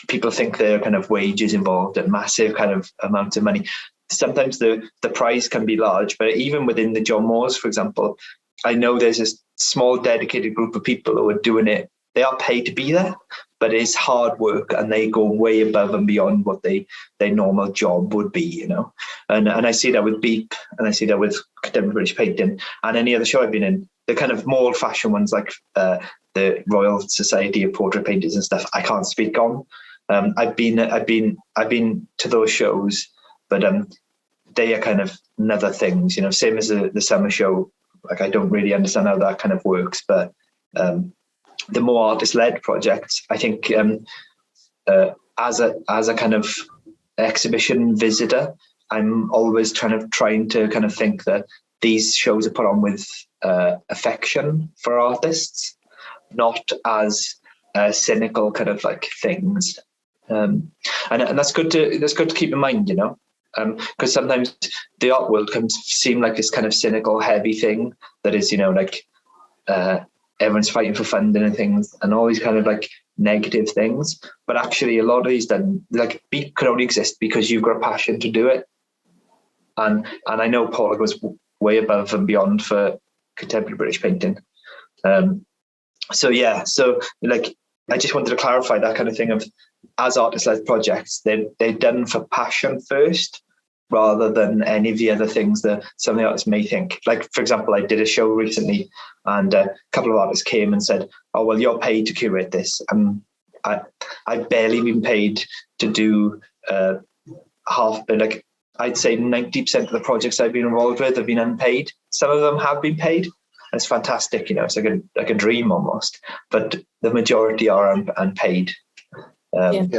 people think there are kind of wages involved and massive kind of amounts of money. Sometimes the prize can be large, but even within the John Moores, for example, I know there's a small dedicated group of people who are doing it. They are paid to be there, but it's hard work, and they go way above and beyond what their normal job would be, And I see that with Beep, and I see that with Contemporary British Painting, and any other show I've been in. The kind of more old-fashioned ones, like the Royal Society of Portrait Painters and stuff, I can't speak on. I've been to those shows, but they are kind of another things, same as the summer show. Like, I don't really understand how that kind of works, but the more artist-led projects, I think, as a kind of exhibition visitor, I'm always trying to kind of think that these shows are put on with affection for artists, not as cynical kind of like things, and that's good to keep in mind, because sometimes the art world can seem like this kind of cynical, heavy thing that is, everyone's fighting for funding and things and all these kind of like negative things. But actually, a lot of these like Beep could only exist because you've got a passion to do it. And I know Paula goes way above and beyond for contemporary British painting. So like, I just wanted to clarify that kind of thing of, as artist-led projects, they're done for passion first, rather than any of the other things that some of the artists may think. Like, for example, I did a show recently, and a couple of artists came and said, "Oh, well, you're paid to curate this." I've barely been paid to do half. Like, I'd say 90% of the projects I've been involved with have been unpaid. Some of them have been paid. And it's fantastic, it's like a dream almost. But the majority are unpaid. I have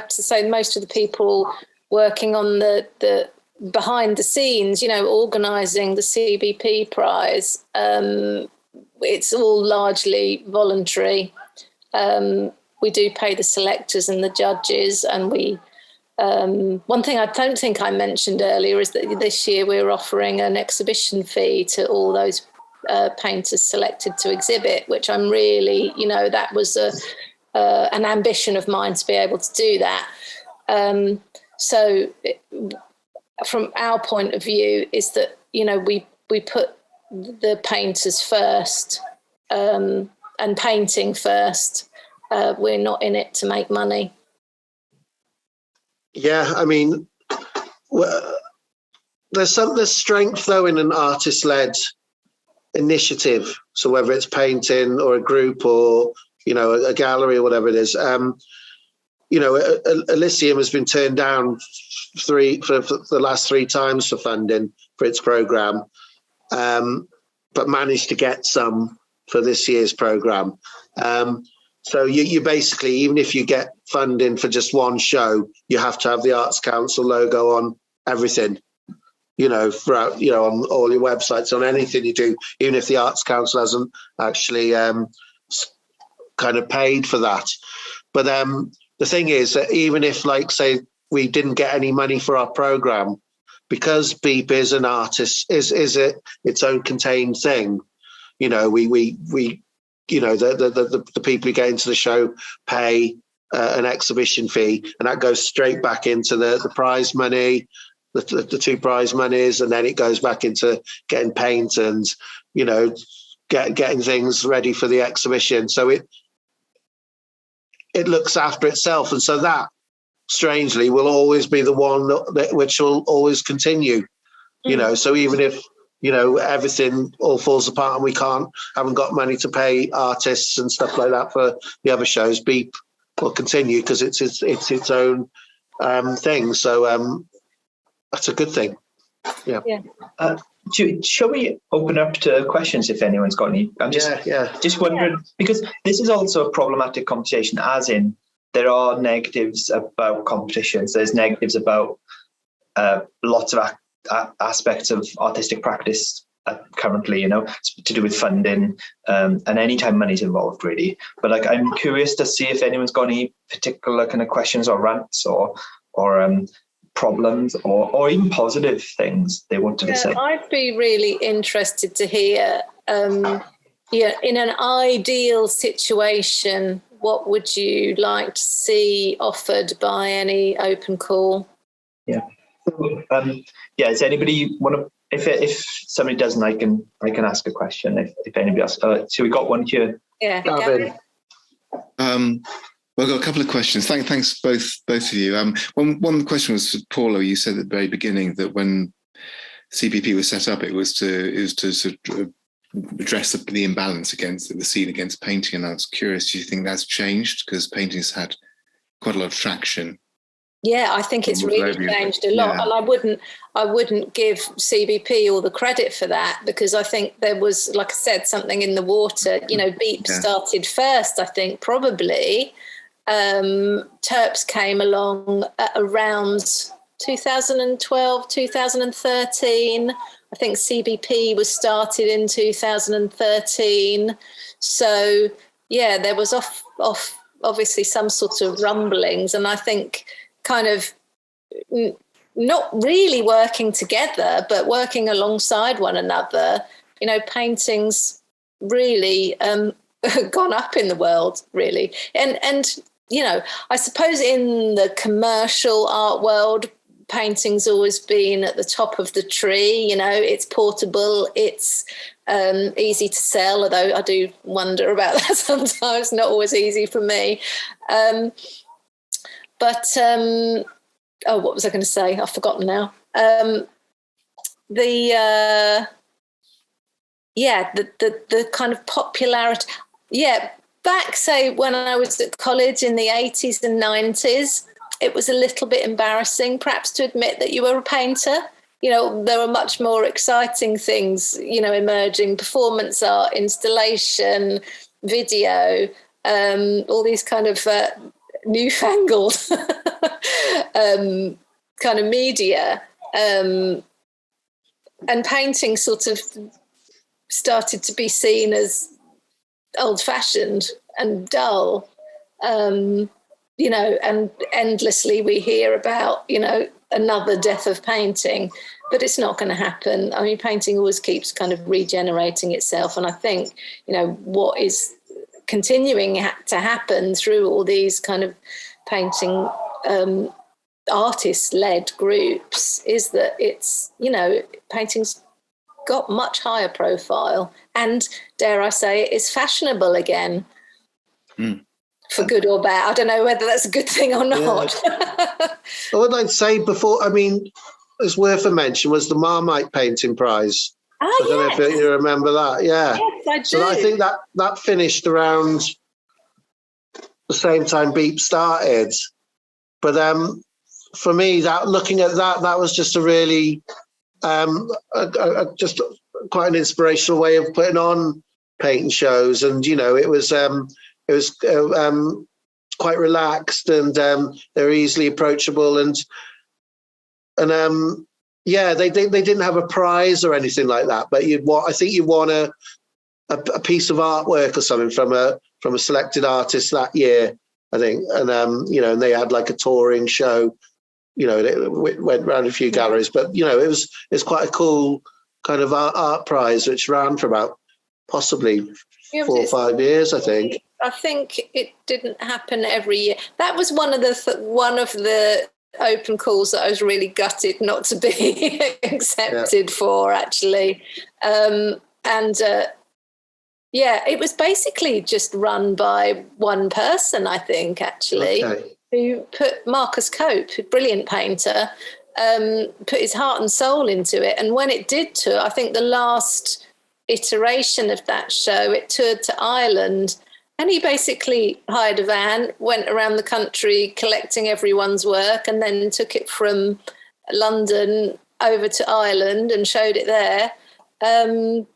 to say, most of the people working on the behind the scenes, organising the CBP prize, it's all largely voluntary. We do pay the selectors and the judges, and we One thing I don't think I mentioned earlier is that this year we're offering an exhibition fee to all those painters selected to exhibit, which I'm really, that was an ambition of mine to be able to do that. From our point of view is that, we put the painters first and painting first. We're not in it to make money. Yeah, I mean, there's strength though in an artist-led initiative. So whether it's painting or a group or a gallery or whatever it is, Elysium has been turned down for the last 3 times for funding for its program, but managed to get some for this year's program. So you basically, even if you get funding for just one show, you have to have the Arts Council logo on everything, throughout, on all your websites, on anything you do, even if the Arts Council hasn't actually kind of paid for that. But the thing is that even if, like, say, we didn't get any money for our program, because Beep is an artist, is its own contained thing, we the people who get into the show pay an exhibition fee, and that goes straight back into the prize money, the 2 prize monies, and then it goes back into getting paint and getting things ready for the exhibition. So it looks after itself, and so that strangely will always be the one which will always continue. So even if everything all falls apart and we haven't got money to pay artists and stuff like that for the other shows, Beep will continue because it's its own thing. So that's a good thing. Yeah. Shall we open up to questions if anyone's got any? I'm just wondering, because this is also a problematic conversation, as in there are negatives about competitions. There's negatives about lots of aspects of artistic practice currently, to do with funding, and anytime money's involved, really. But I'm curious to see if anyone's got any particular kind of questions or rants or problems or even positive things they wanted to say. I'd be really interested to hear, in an ideal situation, what would you like to see offered by any open call? Yeah. Does anybody want to? If somebody doesn't, I can ask a question. If anybody else, so we got one here. Yeah. Well, I've got a couple of questions. Thanks both of you. One question was for Paula. You said at the very beginning that when CPP was set up, it was to sort of address the imbalance that was seen against painting. And I was curious, do you think that's changed? Because painting's had quite a lot of traction. Yeah, I think it's really changed a lot. Yeah. And I wouldn't give CBP all the credit for that, because I think there was, like I said, something in the water. Beep started first, I think, probably. Terps came along at around 2012, 2013. I think CBP was started in 2013. So, yeah, there was off obviously some sort of rumblings, and I think kind of not really working together, but working alongside one another. Painting's really gone up in the world, really. And I suppose in the commercial art world, painting's always been at the top of the tree. It's portable, it's easy to sell, although I do wonder about that sometimes, not always easy for me. What was I going to say? I've forgotten now. The kind of popularity. Yeah, back, say, when I was at college in the 80s and 90s, it was a little bit embarrassing, perhaps, to admit that you were a painter. There were much more exciting things, emerging: performance art, installation, video, all these kind of newfangled kind of media. And painting sort of started to be seen as old-fashioned and dull. you know, and endlessly we hear about, you know, another death of painting, but it's not going to happen. I mean, painting always keeps kind of regenerating itself. And I think, you know, what is continuing to happen through all these kind of painting artist-led groups is that it's, you know, painting's got much higher profile and, dare I say, it's fashionable again. For good or bad. I don't know whether that's a good thing or not. Yeah. What I'd say before, I mean, it's worth a mention, was the Marmite Painting Prize. Oh, I don't know if you remember that. Yeah. Yes, I do. So I think that finished around the same time Beep started. But for me, that looking at that was just a really just quite an inspirational way of putting on painting shows. And, you know, it was quite relaxed, and they're easily approachable, and yeah, they didn't have a prize or anything like that, but I think you won a piece of artwork or something from a selected artist that year, I think, and you know, and they had like a touring show, you know, it went around a few galleries, but you know, it's quite a cool kind of art prize which ran for about possibly 4 or 5 years, I think. I think it didn't happen every year. That was one of the open calls that I was really gutted not to be accepted for, actually. Yeah, it was basically just run by one person, I think, actually, who put Marcus Cope, a brilliant painter, put his heart and soul into it. And when it did tour, I think the last iteration of that show, it toured to Ireland. And he basically hired a van, went around the country collecting everyone's work, and then took it from London over to Ireland and showed it there. And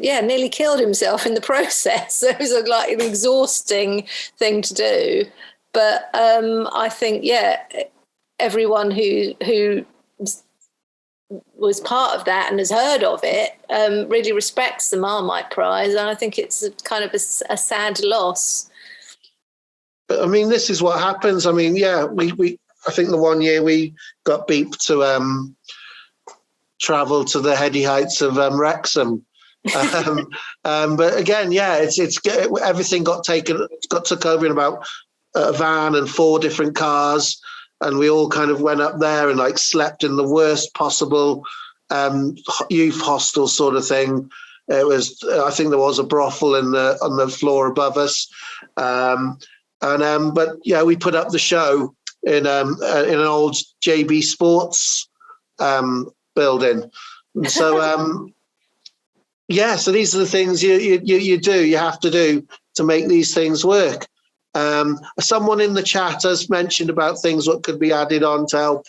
yeah, nearly killed himself in the process. So it was like an exhausting thing to do. But I think, yeah, everyone who was part of that and has heard of it really respects the Marmite Prize, and I think it's kind of a sad loss. But I mean, this is what happens. I mean, yeah, I think the one year we got Beep to travel to the heady heights of Wrexham, but again, yeah, it's everything got took over in about a van and 4 different cars. And we all kind of went up there and like slept in the worst possible youth hostel sort of thing. It was, I think there was a brothel on the floor above us. But yeah, we put up the show in an old JB Sports building. So yeah, so these are the things you have to do to make these things work. Someone in the chat has mentioned about things that could be added on to help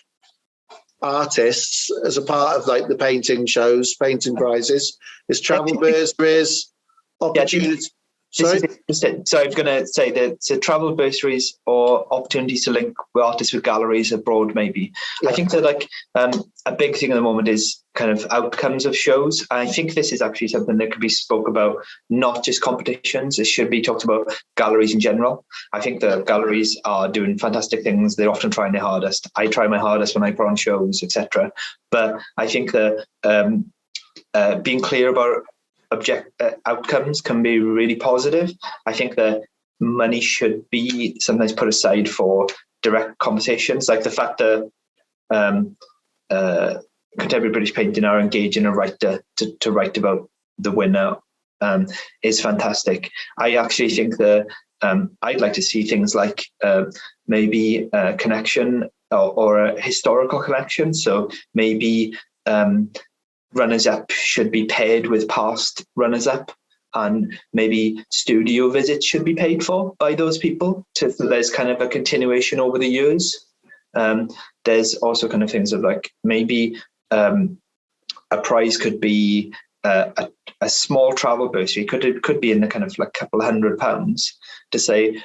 artists as a part of like the painting shows, painting prizes. Is travel bursaries, opportunities. Sorry? So I was going to say that travel bursaries or opportunities to link artists with galleries abroad, maybe. Yeah. I think that like a big thing at the moment is kind of outcomes of shows. I think this is actually something that could be spoke about, not just competitions. It should be talked about galleries in general. I think the galleries are doing fantastic things. They're often trying their hardest. I try my hardest when I put on shows, etc. But I think that being clear about outcomes can be really positive. I think that money should be sometimes put aside for direct conversations, like the fact that contemporary British painting are engaging a writer to write about the winner is fantastic. I actually think that I'd like to see things like maybe a connection or a historical connection. So maybe runners-up should be paired with past runners-up, and maybe studio visits should be paid for by those people. So there's kind of a continuation over the years. There's also kind of things of like maybe a prize could be a small travel bursary. Could be in the kind of like couple £100 to say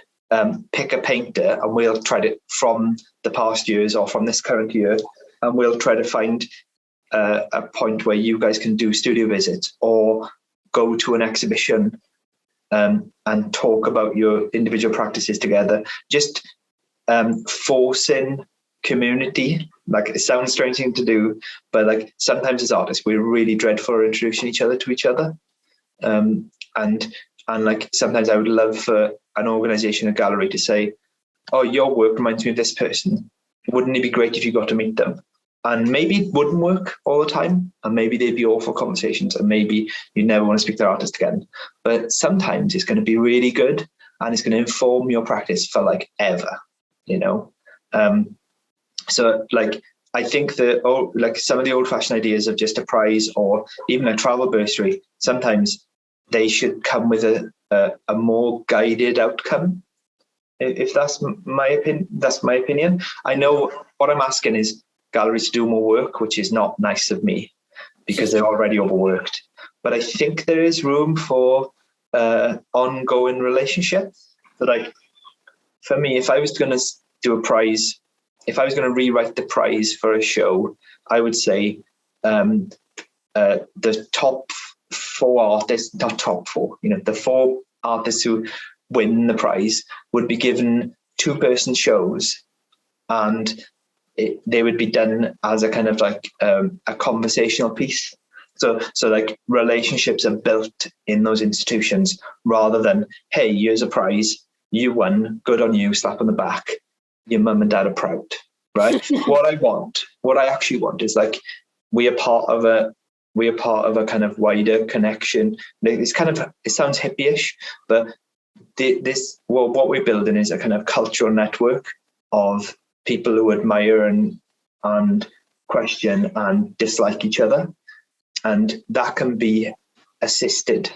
pick a painter, and we'll try to from the past years or from this current year, and we'll try to find a point where you guys can do studio visits or go to an exhibition and talk about your individual practices together. Just forcing community. Like, it sounds a strange thing to do, but like sometimes as artists we're really dreadful at introducing each other to each other. And like sometimes I would love for an organisation, a gallery, to say, oh, your work reminds me of this person. Wouldn't it be great if you got to meet them? And maybe it wouldn't work all the time, and maybe they'd be awful conversations, and maybe you never want to speak to their artist again. But sometimes it's going to be really good, and it's going to inform your practice for like ever, you know. So like I think that like some of the old-fashioned ideas of just a prize or even a travel bursary, sometimes they should come with a more guided outcome. If that's my opinion. I know what I'm asking is galleries to do more work, which is not nice of me because they're already overworked. But I think there is room for ongoing relationship. So like for me, if I was going to do a prize, if I was going to rewrite the prize for a show, I would say the top 4 artists, not top 4, you know, the 4 artists who win the prize would be given 2-person shows, and they would be done as a kind of like a conversational piece. So like relationships are built in those institutions rather than, hey, here's a prize, you won, good on you, slap on the back, your mum and dad are proud, right? What I actually want is like we are part of a kind of wider connection. It's kind of, it sounds hippie-ish, but what we're building is a kind of cultural network of people who admire and question and dislike each other, and that can be assisted.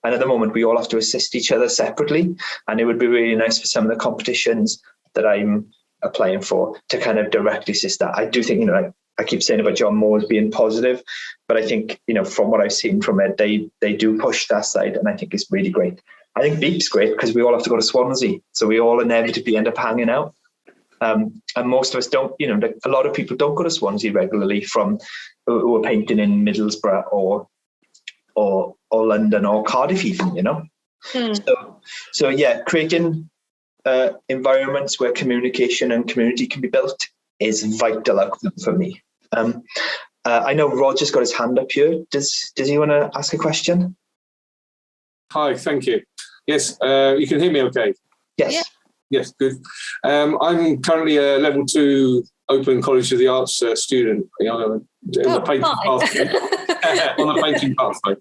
And at the moment, we all have to assist each other separately, and it would be really nice for some of the competitions that I'm applying for to kind of directly assist that. I do think, you know, I keep saying about John Moores being positive, but I think, you know, from what I've seen from it, they do push that side, and I think it's really great. I think Beep's great because we all have to go to Swansea, so we all inevitably end up hanging out. And most of us don't, you know, a lot of people don't go to Swansea regularly from who are painting in Middlesbrough or London or Cardiff even, you know. So yeah, creating environments where communication and community can be built is vital outcome for me. I know Roger's got his hand up here. Does he want to ask a question? Hi, thank you. Yes, you can hear me okay? Yes. Yeah. Yes, good. I'm currently a level 2 Open College of the Arts student, you know, on the painting pathway. On the painting pathway.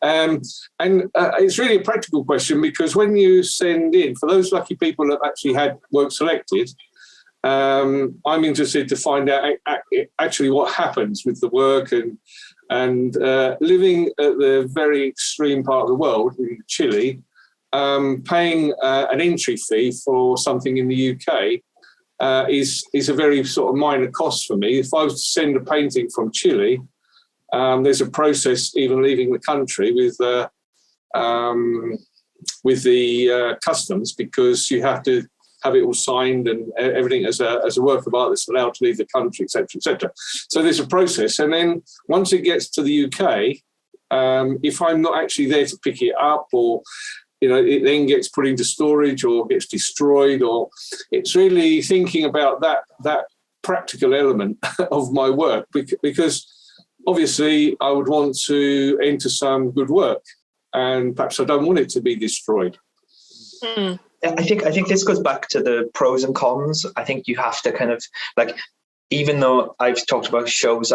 And it's really a practical question, because when you send in, for those lucky people that actually had work selected, I'm interested to find out actually what happens with the work, and living at the very extreme part of the world, in Chile, paying an entry fee for something in the UK is a very sort of minor cost for me. If I was to send a painting from Chile, there's a process even leaving the country with the customs, because you have to have it all signed and everything as a work of art that's allowed to leave the country, etc., etc. So there's a process, and then once it gets to the UK, if I'm not actually there to pick it up, or you know, it then gets put into storage or gets destroyed, or it's really thinking about that practical element of my work, because obviously I would want to enter some good work, and perhaps I don't want it to be destroyed. I think this goes back to the pros and cons. I think you have to kind of, like, even though I've talked about shows,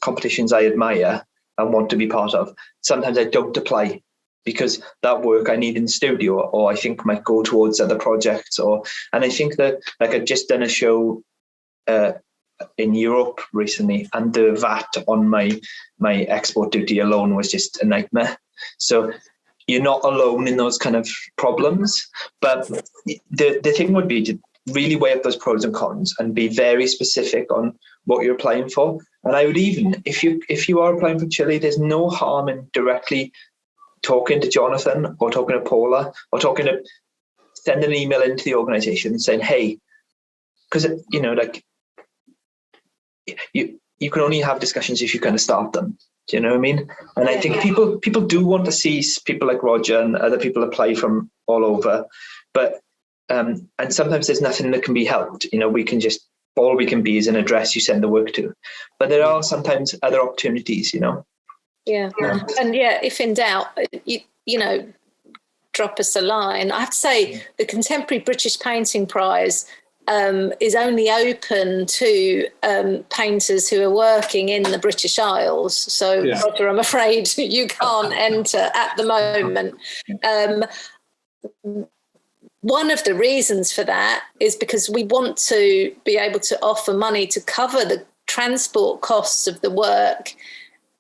competitions I admire and want to be part of, sometimes I don't apply because that work I need in the studio, or I think might go towards other projects. And I think that, like, I've just done a show in Europe recently, and the VAT on my export duty alone was just a nightmare. So you're not alone in those kind of problems. But the thing would be to really weigh up those pros and cons and be very specific on what you're applying for. And I would even, if you are applying for Chile, there's no harm in directly talking to Jonathan or talking to Paula or sending an email into the organisation and saying, hey, because, you know, like, you can only have discussions if you kind of start them. Do you know what I mean? And I think people do want to see people like Roger and other people apply from all over. But and sometimes there's nothing that can be helped. You know, all we can be is an address you send the work to. But there are sometimes other opportunities, you know. Yeah. And if in doubt, you know, drop us a line. I have to say the Contemporary British Painting Prize is only open to painters who are working in the British Isles. So, Roger, I'm afraid you can't enter at the moment. One of the reasons for that is because we want to be able to offer money to cover the transport costs of the work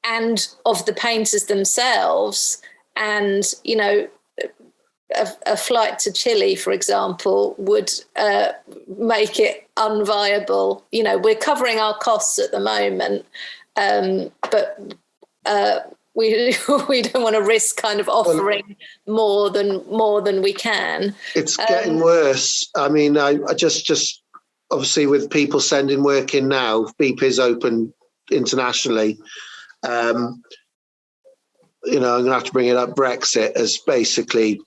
and of the painters themselves. And, you know, a flight to Chile, for example, would make it unviable. You know, we're covering our costs at the moment, but we don't want to risk kind of offering more than we can. It's getting worse. I mean, I just obviously with people sending work in now, Beep is open internationally. You know, I'm going to have to bring it up. Brexit as basically.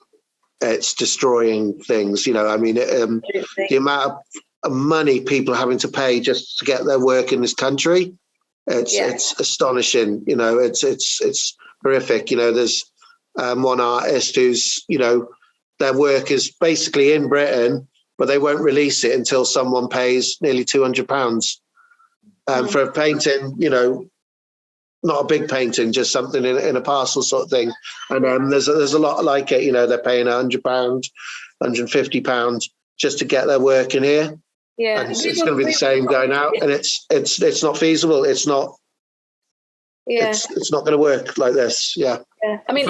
It's destroying things, you know. I mean, the amount of money people are having to pay just to get their work in this country, it's astonishing. You know, it's horrific. You know, there's one artist who's, you know, their work is basically in Britain, but they won't release it until someone pays nearly £200 for a painting. You know, not a big painting, just something in a parcel sort of thing. And there's a lot like it, you know, they're paying £100, £150 just to get their work in here. Yeah. And it's going to be the same going out, and it's not feasible. It's not. Yeah. It's not going to work like this. Yeah. I mean,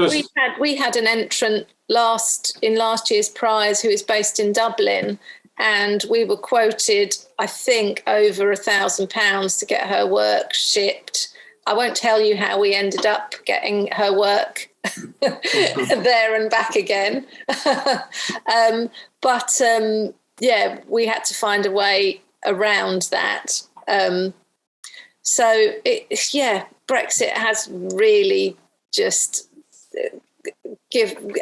we had an entrant last year's prize who is based in Dublin, and we were quoted, I think, over £1,000 to get her work shipped. I won't tell you how we ended up getting her work there and back again. But we had to find a way around that. So, Brexit has really just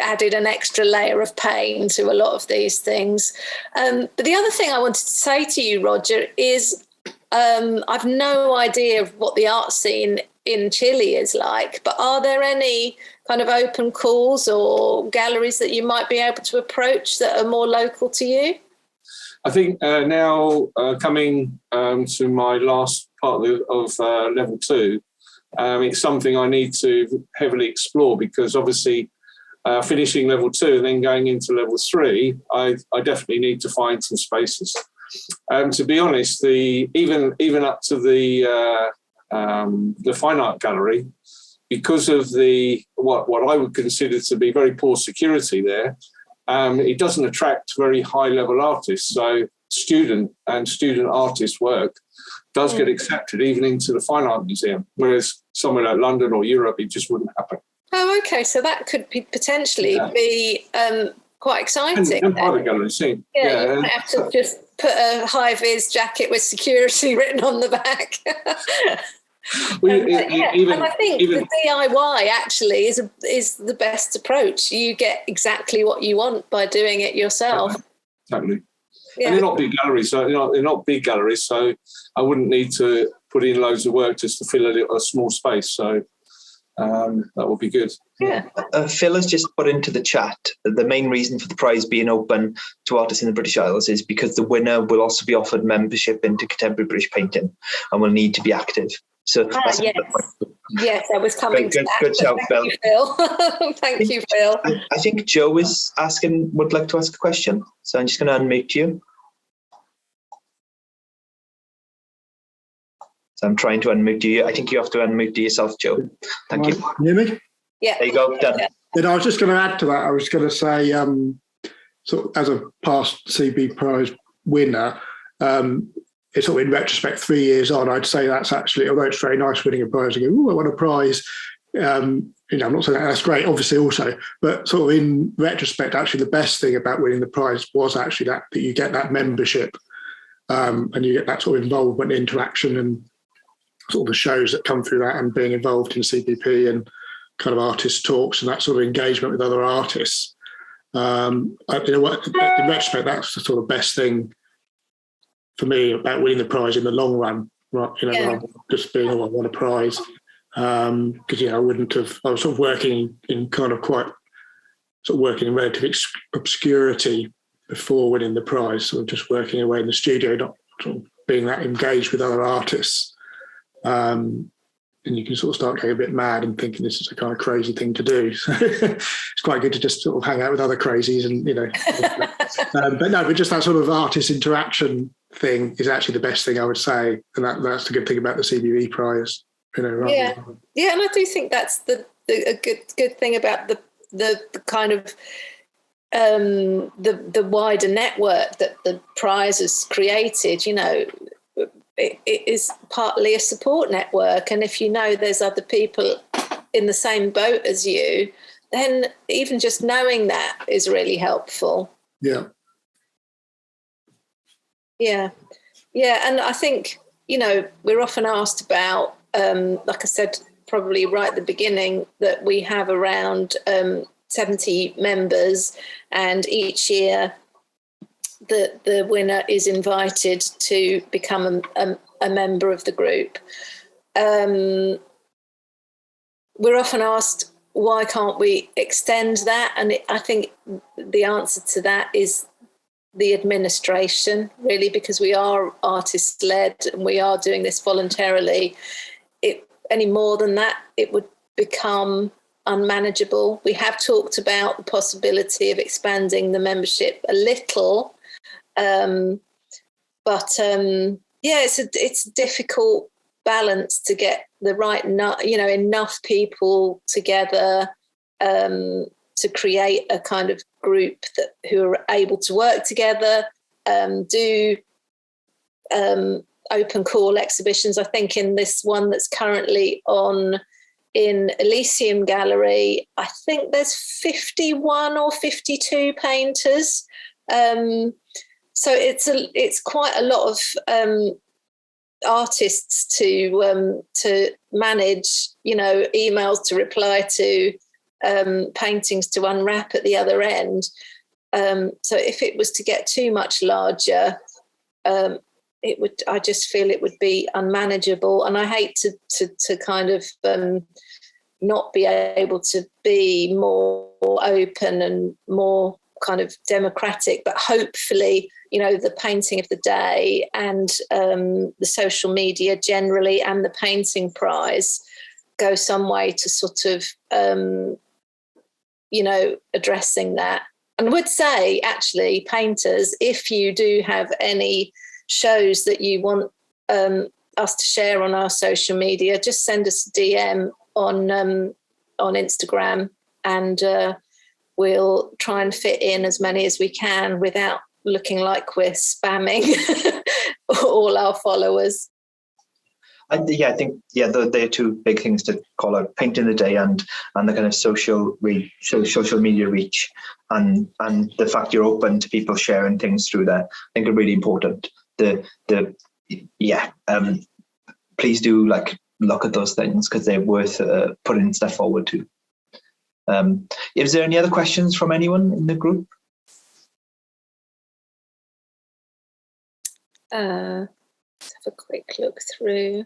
added an extra layer of pain to a lot of these things. But the other thing I wanted to say to you, Roger, is I've no idea of what the art scene in Chile is like, but are there any kind of open calls or galleries that you might be able to approach that are more local to you? I think now coming to my last part of level 2, it's something I need to heavily explore, because obviously finishing level 2 and then going into level 3, I definitely need to find some spaces. To be honest, even up to the fine art gallery, because of what I would consider to be very poor security there, it doesn't attract very high level artists. So student artist work does get accepted even into the fine art museum, whereas somewhere like London or Europe, it just wouldn't happen. Oh, okay. So that could potentially be quite exciting. And private gallery scene. Yeah, you might have to just put a high-vis jacket with security written on the back. And I think the DIY actually is the best approach. You get exactly what you want by doing it yourself. Totally. Yeah. And they're not big galleries, so I wouldn't need to put in loads of work just to fill a small space. So that would be good. Yeah. Phil has just put into the chat that the main reason for the prize being open to artists in the British Isles is because the winner will also be offered membership into Contemporary British Painting and will need to be active. So yes, I was coming to that. Good shout, Phil. Thank you, Phil. I think Joe would like to ask a question. So I'm just going to unmute you. So I'm trying to unmute you. I think you have to unmute yourself, Joe. Thank you. Can you hear me? Yeah. There you go. Done. Then I was just going to add to that. I was going to say, sort of as a past CB Prize winner, it's sort of in retrospect, 3 years on, I'd say that's actually, although it's very nice winning a prize and go, "Ooh, I won a prize." I'm not saying that's great, obviously, also, but sort of in retrospect, actually, the best thing about winning the prize was actually that you get that membership, and you get that sort of involvement, interaction, and sort of the shows that come through that, and being involved in CBP and kind of artist talks and that sort of engagement with other artists. In retrospect, that's the sort of best thing for me about winning the prize in the long run. Right, just being, I won a prize, because I wouldn't have. I was sort of working in relative obscurity before winning the prize, sort of just working away in the studio, not sort of being that engaged with other artists. And you can sort of start getting a bit mad and thinking this is a kind of crazy thing to do. So it's quite good to just sort of hang out with other crazies and, but just that sort of artist interaction thing is actually the best thing, I would say. And that's the good thing about the CBE prize. Yeah, and I do think that's a good thing about the kind of the wider network that the prize has created. It is partly a support network, and if there's other people in the same boat as you, then even just knowing that is really helpful. Yeah, and I think we're often asked about, like I said, probably right at the beginning, that we have around 70 members, and each year the winner is invited to become a member of the group. We're often asked, why can't we extend that? And I think the answer to that is the administration, really, because we are artist-led and we are doing this voluntarily. Any more than that, it would become unmanageable. We have talked about the possibility of expanding the membership a little, but it's a difficult balance to get the right, enough people together to create a kind of group who are able to work together, do open call exhibitions. I think in this one that's currently on in Elysium Gallery, I think there's 51 or 52 painters. So it's quite a lot of artists to manage, emails to reply to, paintings to unwrap at the other end. So if it was to get too much larger, I just feel it would be unmanageable, and I hate to kind of not be able to be more open and more kind of democratic, but hopefully, the painting of the day and the social media generally and the painting prize go some way to sort of, addressing that. And would say, actually, painters, if you do have any shows that you want us to share on our social media, just send us a DM on Instagram, and we'll try and fit in as many as we can without looking like we're spamming all our followers. I think they're two big things to call out: painting the day and the kind of social media reach, and the fact you're open to people sharing things through there. I think are really important. Please do look at those things, because they're worth putting stuff forward to. Is there any other questions from anyone in the group? Let's have a quick look through.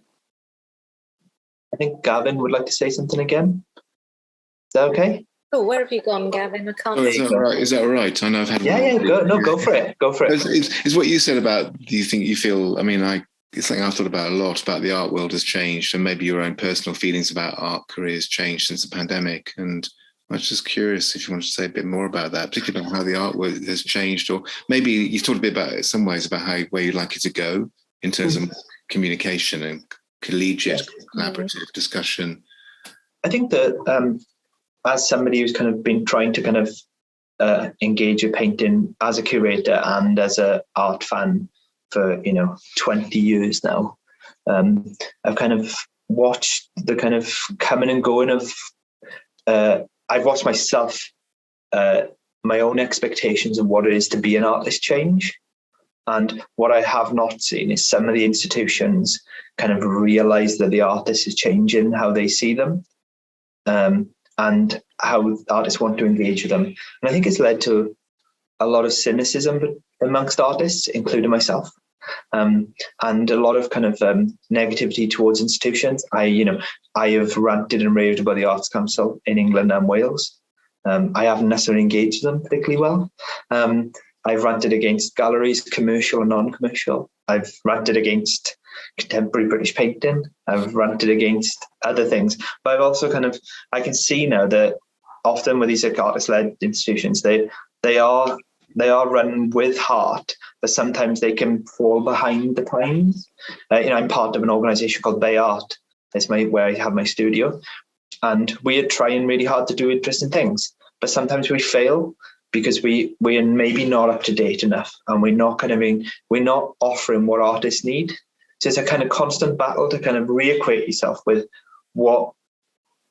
I think Gavin would like to say something again. Is that okay? Oh, where have you gone, Gavin? I can't see. Is that all right? I know I've had. Go for it. Go for it. It's what you said about. Do you think you feel? I mean, it's something I've thought about a lot. About the art world has changed, and maybe your own personal feelings about art careers changed since the pandemic. And I was just curious if you wanted to say a bit more about that, particularly about how the art world has changed, or maybe you've talked a bit about it in some ways about where you'd like it to go in terms of communication and collegiate, collaborative discussion. I think that as somebody who's kind of been trying to kind of engage with painting as a curator and as an art fan for 20 years now, I've kind of watched the kind of coming and going of. I've watched myself, my own expectations of what it is to be an artist change. And what I have not seen is some of the institutions kind of realize that the artist is changing how they see them. and how artists want to engage with them. And I think it's led to a lot of cynicism amongst artists, including myself, and a lot of kind of negativity towards institutions. I have ranted and raved about the Arts Council in England and Wales. I haven't necessarily engaged them particularly well. I've ranted against galleries, commercial and non-commercial. I've ranted against contemporary British painting. I've ranted against other things. But I've also I can see now that often with these artist-led institutions, they are run with heart, but sometimes they can fall behind the times. I'm part of an organisation called Bay Art. It's where I have my studio, and we are trying really hard to do interesting things, but sometimes we fail because we're maybe not up to date enough, and we're not offering what artists need. So it's a kind of constant battle to kind of reacquaint yourself with what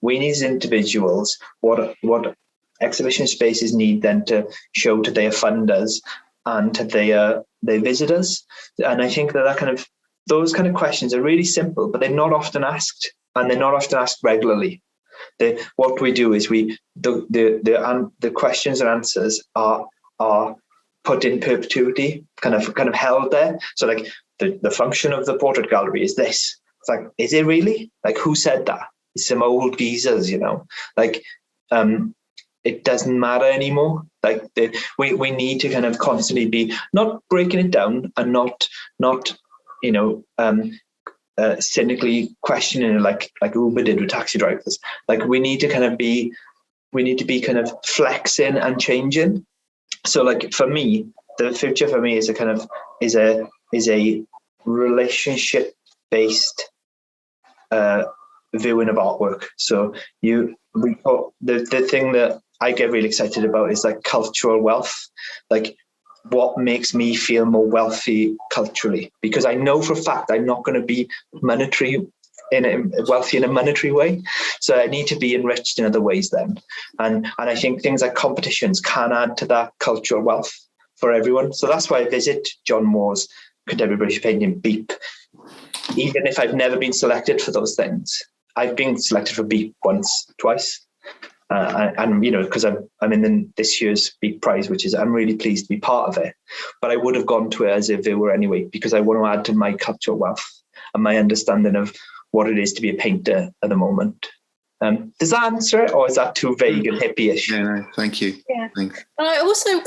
we need as individuals, what exhibition spaces need then to show to their funders and to their visitors. And I think that those kind of questions are really simple, but they're not often asked, and they're not often asked regularly. What we do is the questions and answers are put in perpetuity, kind of held there. So like the function of the portrait gallery is this. It's like, is it really? Like, who said that? It's some old geezers, it doesn't matter anymore. Like we need to kind of constantly be not breaking it down and not cynically questioning it like Uber did with taxi drivers. Like we need to be kind of flexing and changing. So like for me, the future for me is a relationship based viewing of artwork. So the thing that I get really excited about is like cultural wealth, like what makes me feel more wealthy culturally, because I know for a fact I'm not going to be wealthy in a monetary way. So I need to be enriched in other ways then. And I think things like competitions can add to that cultural wealth for everyone. So that's why I visit John Moore's Contemporary British Painting Beep. Even if I've never been selected for those things, I've been selected for Beep twice. And because I'm in this year's Beep Prize, I'm really pleased to be part of it. But I would have gone to it as a viewer anyway, because I want to add to my cultural wealth and my understanding of what it is to be a painter at the moment. Does that answer it, or is that too vague and hippie-ish? No, thank you. Yeah. Thanks. And I also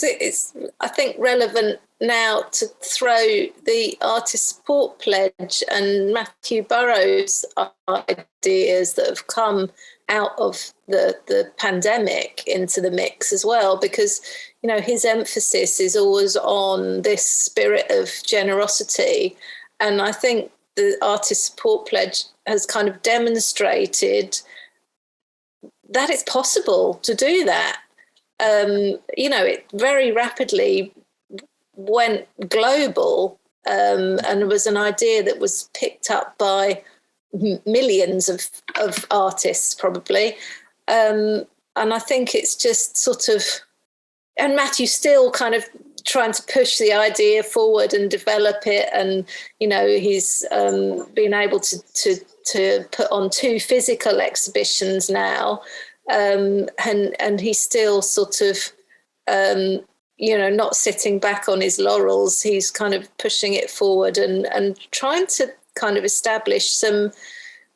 it's I think relevant now to throw the artist support pledge and Matthew Burrows' ideas that have come out of the pandemic into the mix as well, because his emphasis is always on this spirit of generosity, and I think the artist support pledge has kind of demonstrated that it's possible to do that. It very rapidly went global, and it was an idea that was picked up by millions of artists probably. And I think it's just sort of, and Matthew's still kind of trying to push the idea forward and develop it. And, he's been able to put on 2 physical exhibitions now. And he's still sort of, not sitting back on his laurels. He's kind of pushing it forward and trying to kind of establish some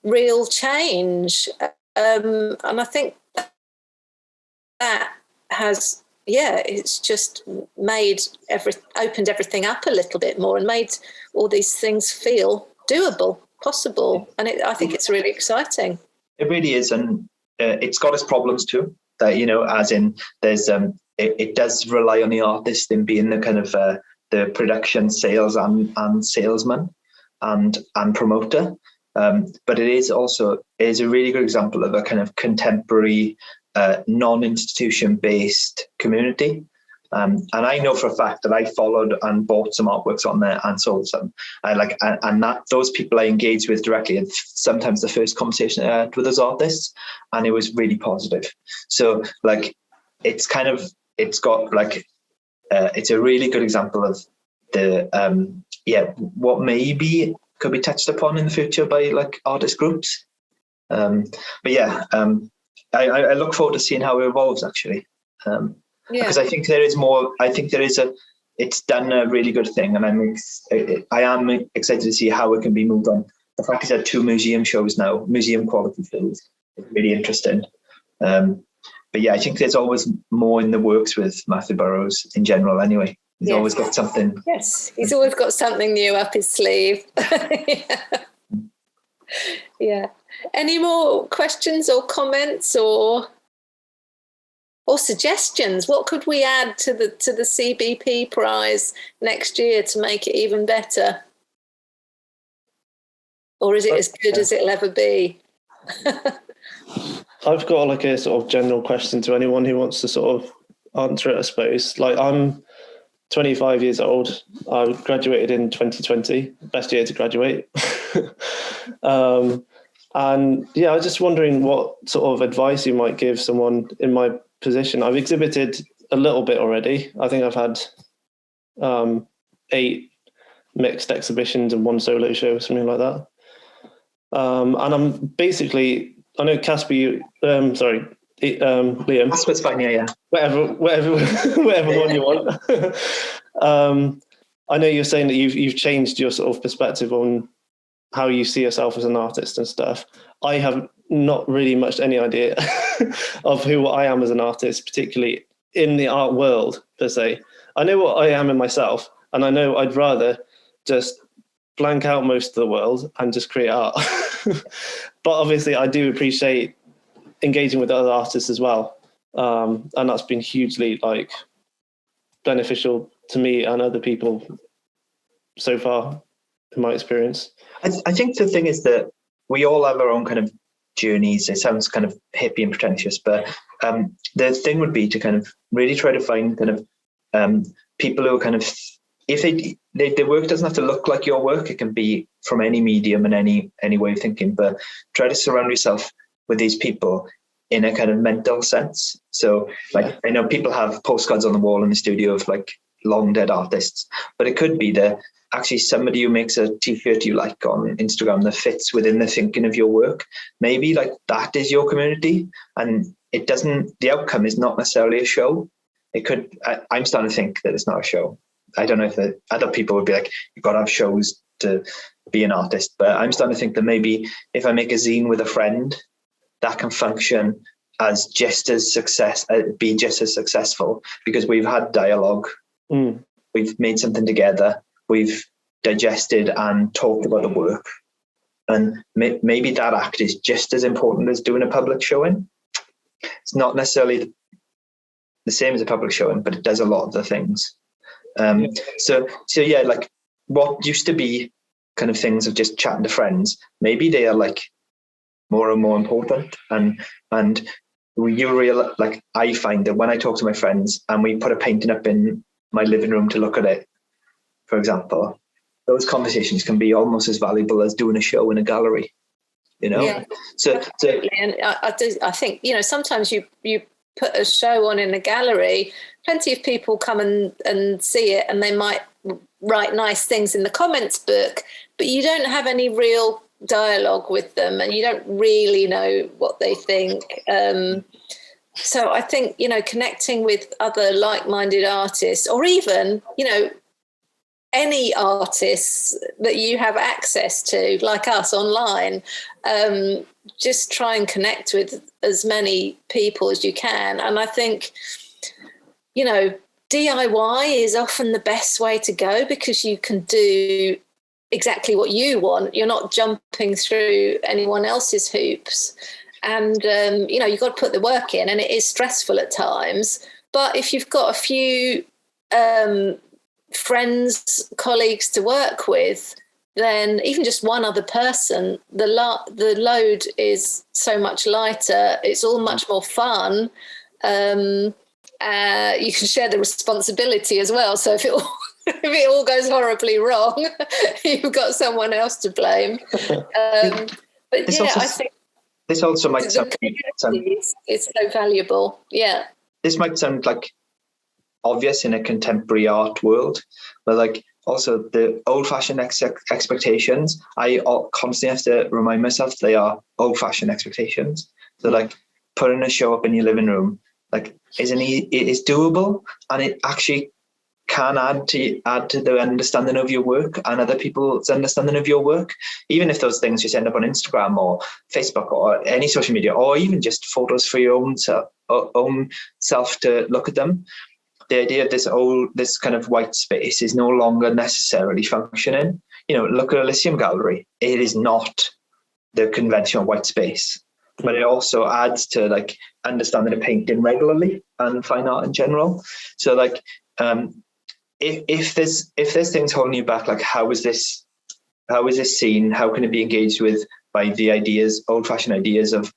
real change. And I think that has, it's just opened everything up a little bit more and made all these things feel doable, possible. And I think it's really exciting. It really is. And it's got its problems too, that, as in there's, it does rely on the artist in being the kind of the production, sales and salesman and promoter. But it is a really good example of a kind of contemporary, non-institution based community. And I know for a fact that I followed and bought some artworks on there and sold some. Those people I engaged with directly, and sometimes the first conversation I had with those artists, and it was really positive. So it's a really good example of what maybe could be touched upon in the future by artist groups. But yeah, I look forward to seeing how it evolves, actually. Because I think there is more. I think it's done a really good thing, and I am excited to see how it can be moved on. The fact it's had 2 museum shows now, museum quality shows, is really interesting. But yeah, I think there's always more in the works with Matthew Burrows in general. Anyway, he's always got something. Yes, he's always got something new up his sleeve. Yeah. Any more questions or comments or suggestions? What could we add to the CBP prize next year to make it even better? Or is it as good as it'll ever be? I've got like a sort of general question to anyone who wants to sort of answer it, I suppose. Like, I'm 25 years old. I graduated in 2020, best year to graduate. And yeah, I was just wondering what sort of advice you might give someone in my position. I've exhibited a little bit already. I think I've had 8 mixed exhibitions and 1 solo show, something like that. And I'm basically, I know Casper, Liam. Casper's fine, yeah. Whatever one you want. I know you're saying that you've changed your sort of perspective on how you see yourself as an artist and stuff. I have not really much any idea of who I am as an artist, particularly in the art world per se. I know what I am in myself, and I know I'd rather just blank out most of the world and just create art. But obviously I do appreciate engaging with other artists as well. And that's been hugely like beneficial to me and other people so far in my experience. I think the thing is that we all have our own kind of journeys. It sounds kind of hippie and pretentious, but the thing would be to kind of really try to find kind of people who are kind of, if their work doesn't have to look like your work, it can be from any medium and any way of thinking, but try to surround yourself with these people in a kind of mental sense. So like, I know people have postcards on the wall in the studio of like long dead artists, but it could be that actually somebody who makes a t-shirt you like on Instagram that fits within the thinking of your work. Maybe like that is your community, and the outcome is not necessarily a show. It could, I'm starting to think that it's not a show. I don't know if other people would be like, you've got to have shows to be an artist, but I'm starting to think that maybe if I make a zine with a friend, that can function as be just as successful, because we've had dialogue, we've made something together, we've digested and talked about the work, and maybe that act is just as important as doing a public showing. It's not necessarily the same as a public showing, but it does a lot of the things. So yeah, like what used to be kind of things of just chatting to friends, maybe they are like more and more important, and you realize, like, I find that when I talk to my friends and we put a painting up in my living room to look at it, for example, those conversations can be almost as valuable as doing a show in a gallery, you know? Yeah, so and I think, you know, sometimes you put a show on in a gallery, plenty of people come and see it, and they might write nice things in the comments book, but you don't have any real dialogue with them, and you don't really know what they think. So I think, you know, connecting with other like-minded artists, or even, you know, any artists that you have access to, like us online, just try and connect with as many people as you can. And I think, you know, DIY is often the best way to go, because you can do exactly what you want. You're not jumping through anyone else's hoops. And, you know, you've got to put the work in, and it is stressful at times. But if you've got a few friends, colleagues to work with, then even just one other person, the load is so much lighter. It's all much more fun. You can share the responsibility as well. So if it all goes horribly wrong, you've got someone else to blame. But yeah, I think this also might sound, it's so valuable. Yeah. This might sound like obvious in a contemporary art world, but like also the old-fashioned expectations. I constantly have to remind myself they are old-fashioned expectations. So like putting a show up in your living room, like it is doable, and it actually can add to the understanding of your work and other people's understanding of your work, even if those things just end up on Instagram or Facebook or any social media, or even just photos for your own self to look at them. The idea of this kind of white space is no longer necessarily functioning. You know, look at Elysium Gallery. It is not the conventional white space, but it also adds to like understanding of painting regularly and fine art in general. So like, if there's things holding you back, like how is this seen? How can it be engaged with by the old-fashioned ideas of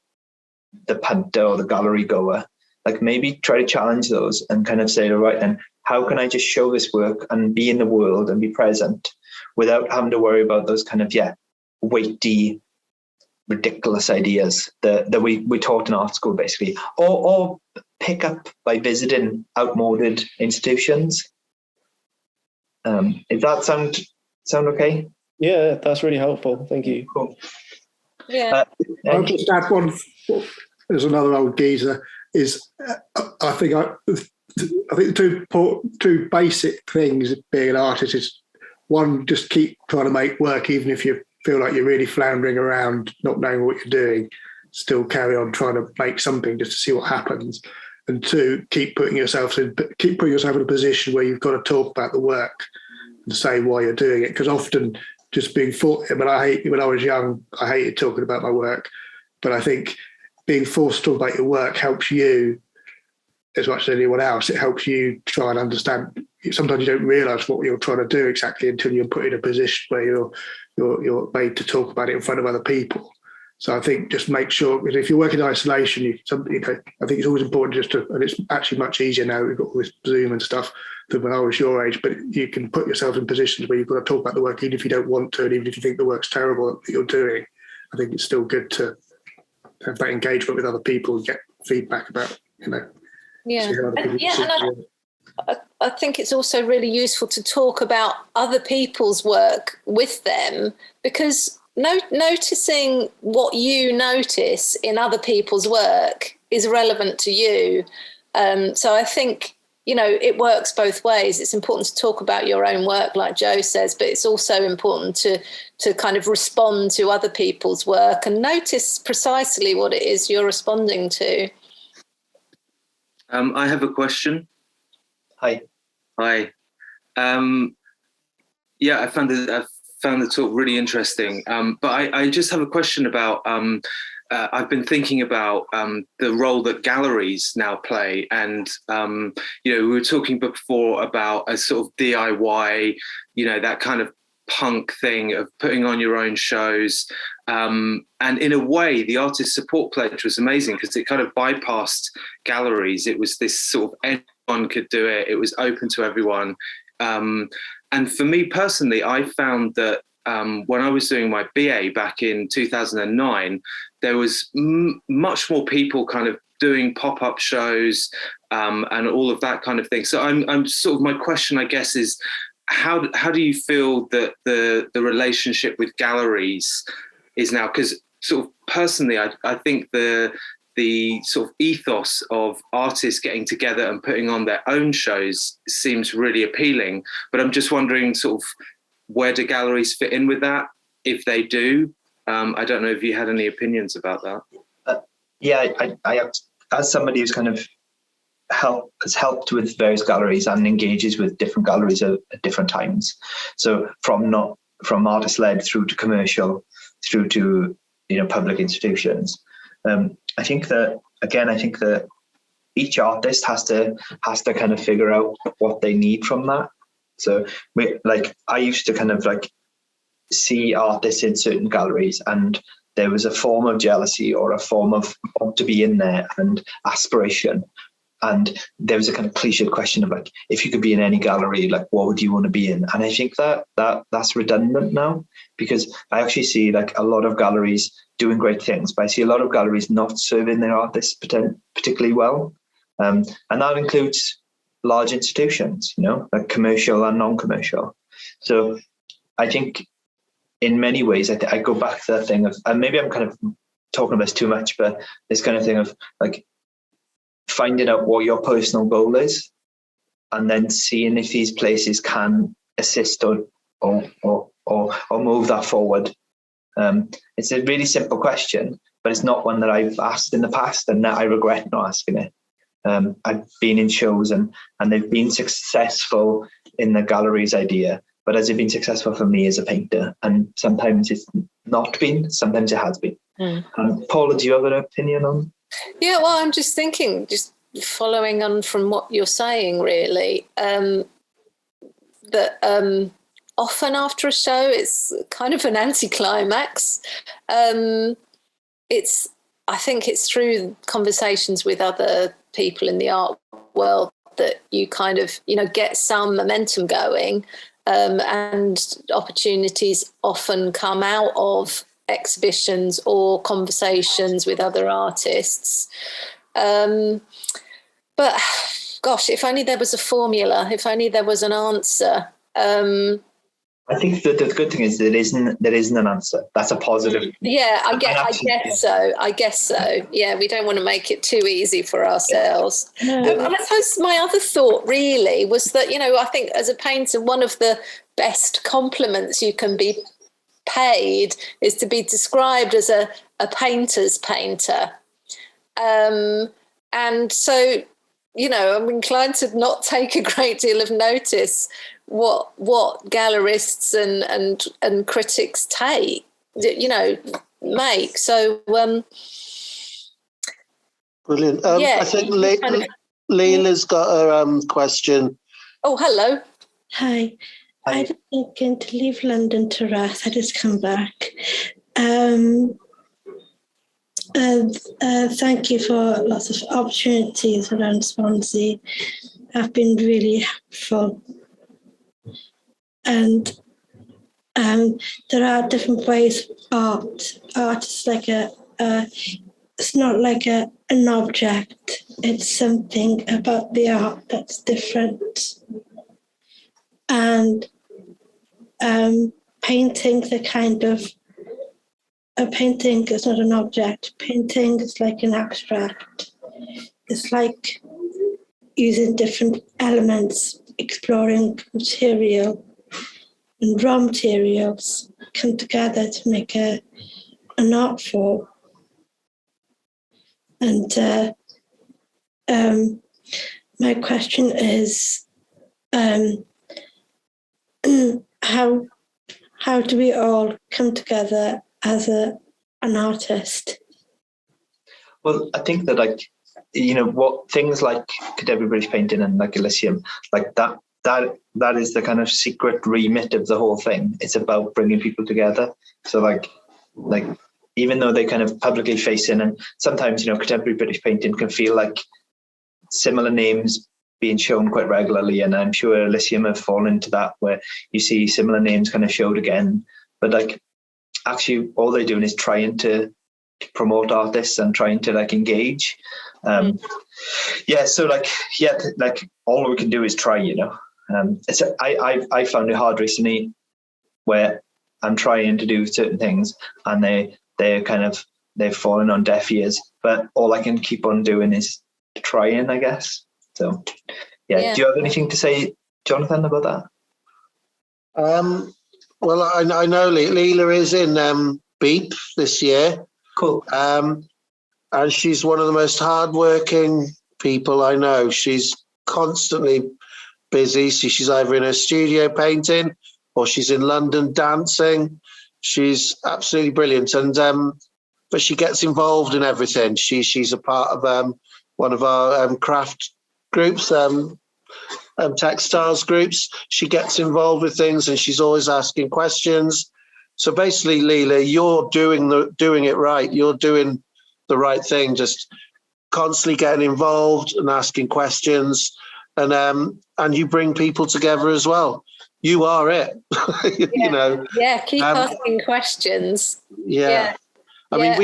the punter or the gallery goer? Like maybe try to challenge those and kind of say, all right, then how can I just show this work and be in the world and be present without having to worry about those kind of weighty, ridiculous ideas that we taught in art school, basically, or pick up by visiting outmoded institutions. Does that sound okay? Yeah, that's really helpful. Thank you. Cool. Yeah. I'll just add one. There's another old geezer. I think the two basic things of being an artist is, one, just keep trying to make work, even if you feel like you're really floundering around, not knowing what you're doing. Still carry on trying to make something just to see what happens. And two, keep putting yourself in a position where you've got to talk about the work and say why you're doing it. Because often just being when I was young, I hated talking about my work. But I think being forced to talk about your work helps you as much as anyone else. It helps you try and understand. Sometimes you don't realise what you're trying to do exactly until you're put in a position where you're made to talk about it in front of other people. So I think just make sure, if you work in isolation, I think it's always important and it's actually much easier now, we've got all this Zoom and stuff, than when I was your age, but you can put yourself in positions where you've got to talk about the work, even if you don't want to, and even if you think the work's terrible that you're doing. I think it's still good to have that engagement with other people and get feedback about, Yeah. I think it's also really useful to talk about other people's work with them, because noticing what you notice in other people's work is relevant to you. So I think, it works both ways. It's important to talk about your own work, like Joe says, but it's also important to kind of respond to other people's work and notice precisely what it is you're responding to. I have a question. Hi. I found the talk really interesting. But I just have a question about, I've been thinking about the role that galleries now play. And, we were talking before about a sort of DIY, that kind of punk thing of putting on your own shows. And in a way, the Artist Support Pledge was amazing because it kind of bypassed galleries. It was this sort of anyone could do it. It was open to everyone. And for me personally, I found that when I was doing my BA back in 2009, there was much more people kind of doing pop-up shows and all of that kind of thing. So I'm sort of, my question, I guess, is how do you feel that the relationship with galleries is now? Because sort of personally, I think the sort of ethos of artists getting together and putting on their own shows seems really appealing. But I'm just wondering sort of, where do galleries fit in with that? If they do, I don't know if you had any opinions about that. I as somebody who's kind of has helped with various galleries and engages with different galleries at different times. So from artist led through to commercial, through to public institutions. I think that each artist has to kind of figure out what they need from that. So I used to kind of see artists in certain galleries, and there was a form of jealousy or a form of want to be in there and aspiration. And there was a kind of cliched question of if you could be in any gallery, what would you want to be in? And I think that's redundant now, because I actually see a lot of galleries doing great things, but I see a lot of galleries not serving their artists particularly well. And that includes large institutions, commercial and non-commercial. So I think in many ways, I go back to that thing of, and maybe I'm kind of talking about this too much, but this kind of thing of like finding out what your personal goal is, and then seeing if these places can assist or move that forward. It's a really simple question, but it's not one that I've asked in the past, and that I regret not asking it. I've been in shows and they've been successful in the gallery's idea, but has it been successful for me as a painter? And sometimes it's not been, sometimes it has been. Paula, do you have an opinion on? Yeah, well, I'm just thinking, just following on from what you're saying, really, that often after a show, it's kind of an anticlimax. I think it's through conversations with other people in the art world that you kind of, get some momentum going, and opportunities often come out of exhibitions or conversations with other artists. But gosh, if only there was a formula, if only there was an answer. I think that the good thing is there isn't an answer. That's a positive. Yeah, I guess so. Yeah, we don't want to make it too easy for ourselves. And I suppose my other thought really was that, I think as a painter, one of the best compliments you can be paid is to be described as a painter's painter. And so, I'm inclined to not take a great deal of notice what gallerists and critics make. So brilliant. I think Leela's got a question. Oh, hello. Hi. I didn't intend to leave London to rest. I just come back. Thank you for lots of opportunities around Swansea. Have been really helpful. And there are different ways art is like it's not like an object. It's something about the art that's different. And painting, a painting is not an object. Painting is like an abstract. It's like using different elements, exploring material, and raw materials come together to make an art form. And my question is, how do we all come together as an artist? Well, I think that what things like contemporary British painting and like Elysium, like that is the kind of secret remit of the whole thing. It's about bringing people together. So like even though they kind of publicly facing, and sometimes contemporary British painting can feel like similar names being shown quite regularly, and I'm sure Elysium have fallen into that where you see similar names kind of showed again, but like actually all they're doing is trying to promote artists and trying to like engage. So all we can do is try. I found it hard recently where I'm trying to do certain things and they've fallen on deaf ears, but all I can keep on doing is trying, I guess. So yeah. Do you have anything to say, Jonathan, about that? Well, I know Leela is in Beep this year. Cool. And she's one of the most hardworking people I know. She's constantly busy. So she's either in her studio painting or she's in London dancing. She's absolutely brilliant. And but she gets involved in everything. She's a part of one of our craft groups, textiles groups. She gets involved with things and she's always asking questions. So basically, Leela, you're doing it right. You're doing the right thing, just constantly getting involved and asking questions, and you bring people together as well. You are it. Yeah, keep asking questions. Yeah. I mean,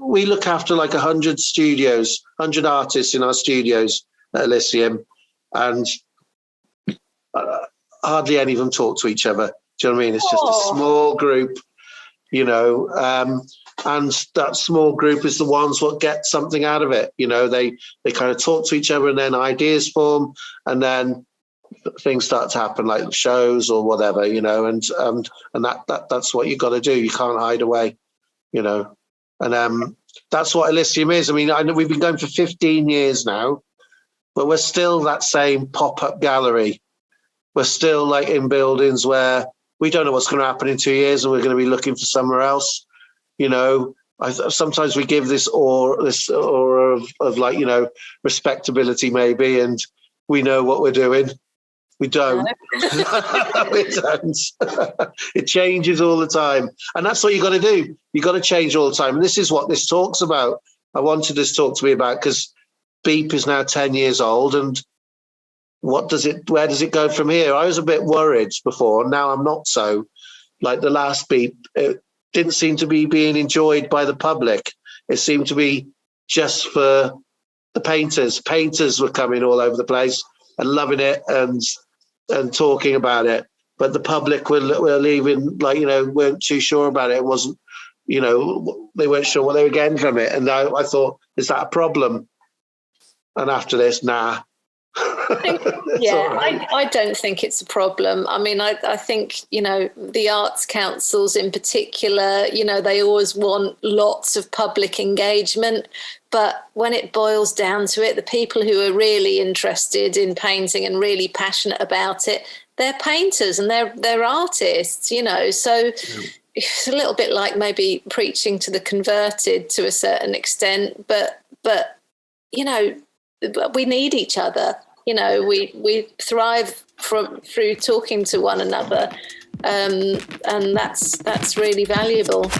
we look after like 100 studios, 100 artists in our studios at Elysium, and hardly any of them talk to each other. Do you know what I mean? It's just a small group, you know, and that small group is the ones what get something out of it. You know, they kind of talk to each other, and then ideas form, and then things start to happen, like shows or whatever, you know, and that's what you got to do. You can't hide away, you know, and that's what Elysium is. I mean, I know we've been going for 15 years now, but we're still that same pop-up gallery. We're still like in buildings where we don't know what's going to happen in 2 years, and we're going to be looking for somewhere else. You know, sometimes we give this aura of like, you know, respectability maybe, and we know what we're doing. We don't. We don't. It changes all the time. And that's what you got to do. You got to change all the time. And this is what this talk's about. I wanted this talk to be about because Beep is now 10 years old, and where does it go from here? I was a bit worried before. Now I'm not so. Like the last Beep, it didn't seem to be being enjoyed by the public. It seemed to be just for the painters. Painters were coming all over the place and loving it and talking about it, but the public were leaving, like, you know, weren't too sure about it. It wasn't, you know, they weren't sure what they were getting from it. And I thought, is that a problem? And after this, nah. I don't think it's a problem. I mean, I think, you know, the arts councils in particular, you know, they always want lots of public engagement. But when it boils down to it, the people who are really interested in painting and really passionate about it, they're painters and they're artists, you know. So it's a little bit like maybe preaching to the converted to a certain extent. But you know, we need each other. You know, we thrive through talking to one another, and that's really valuable.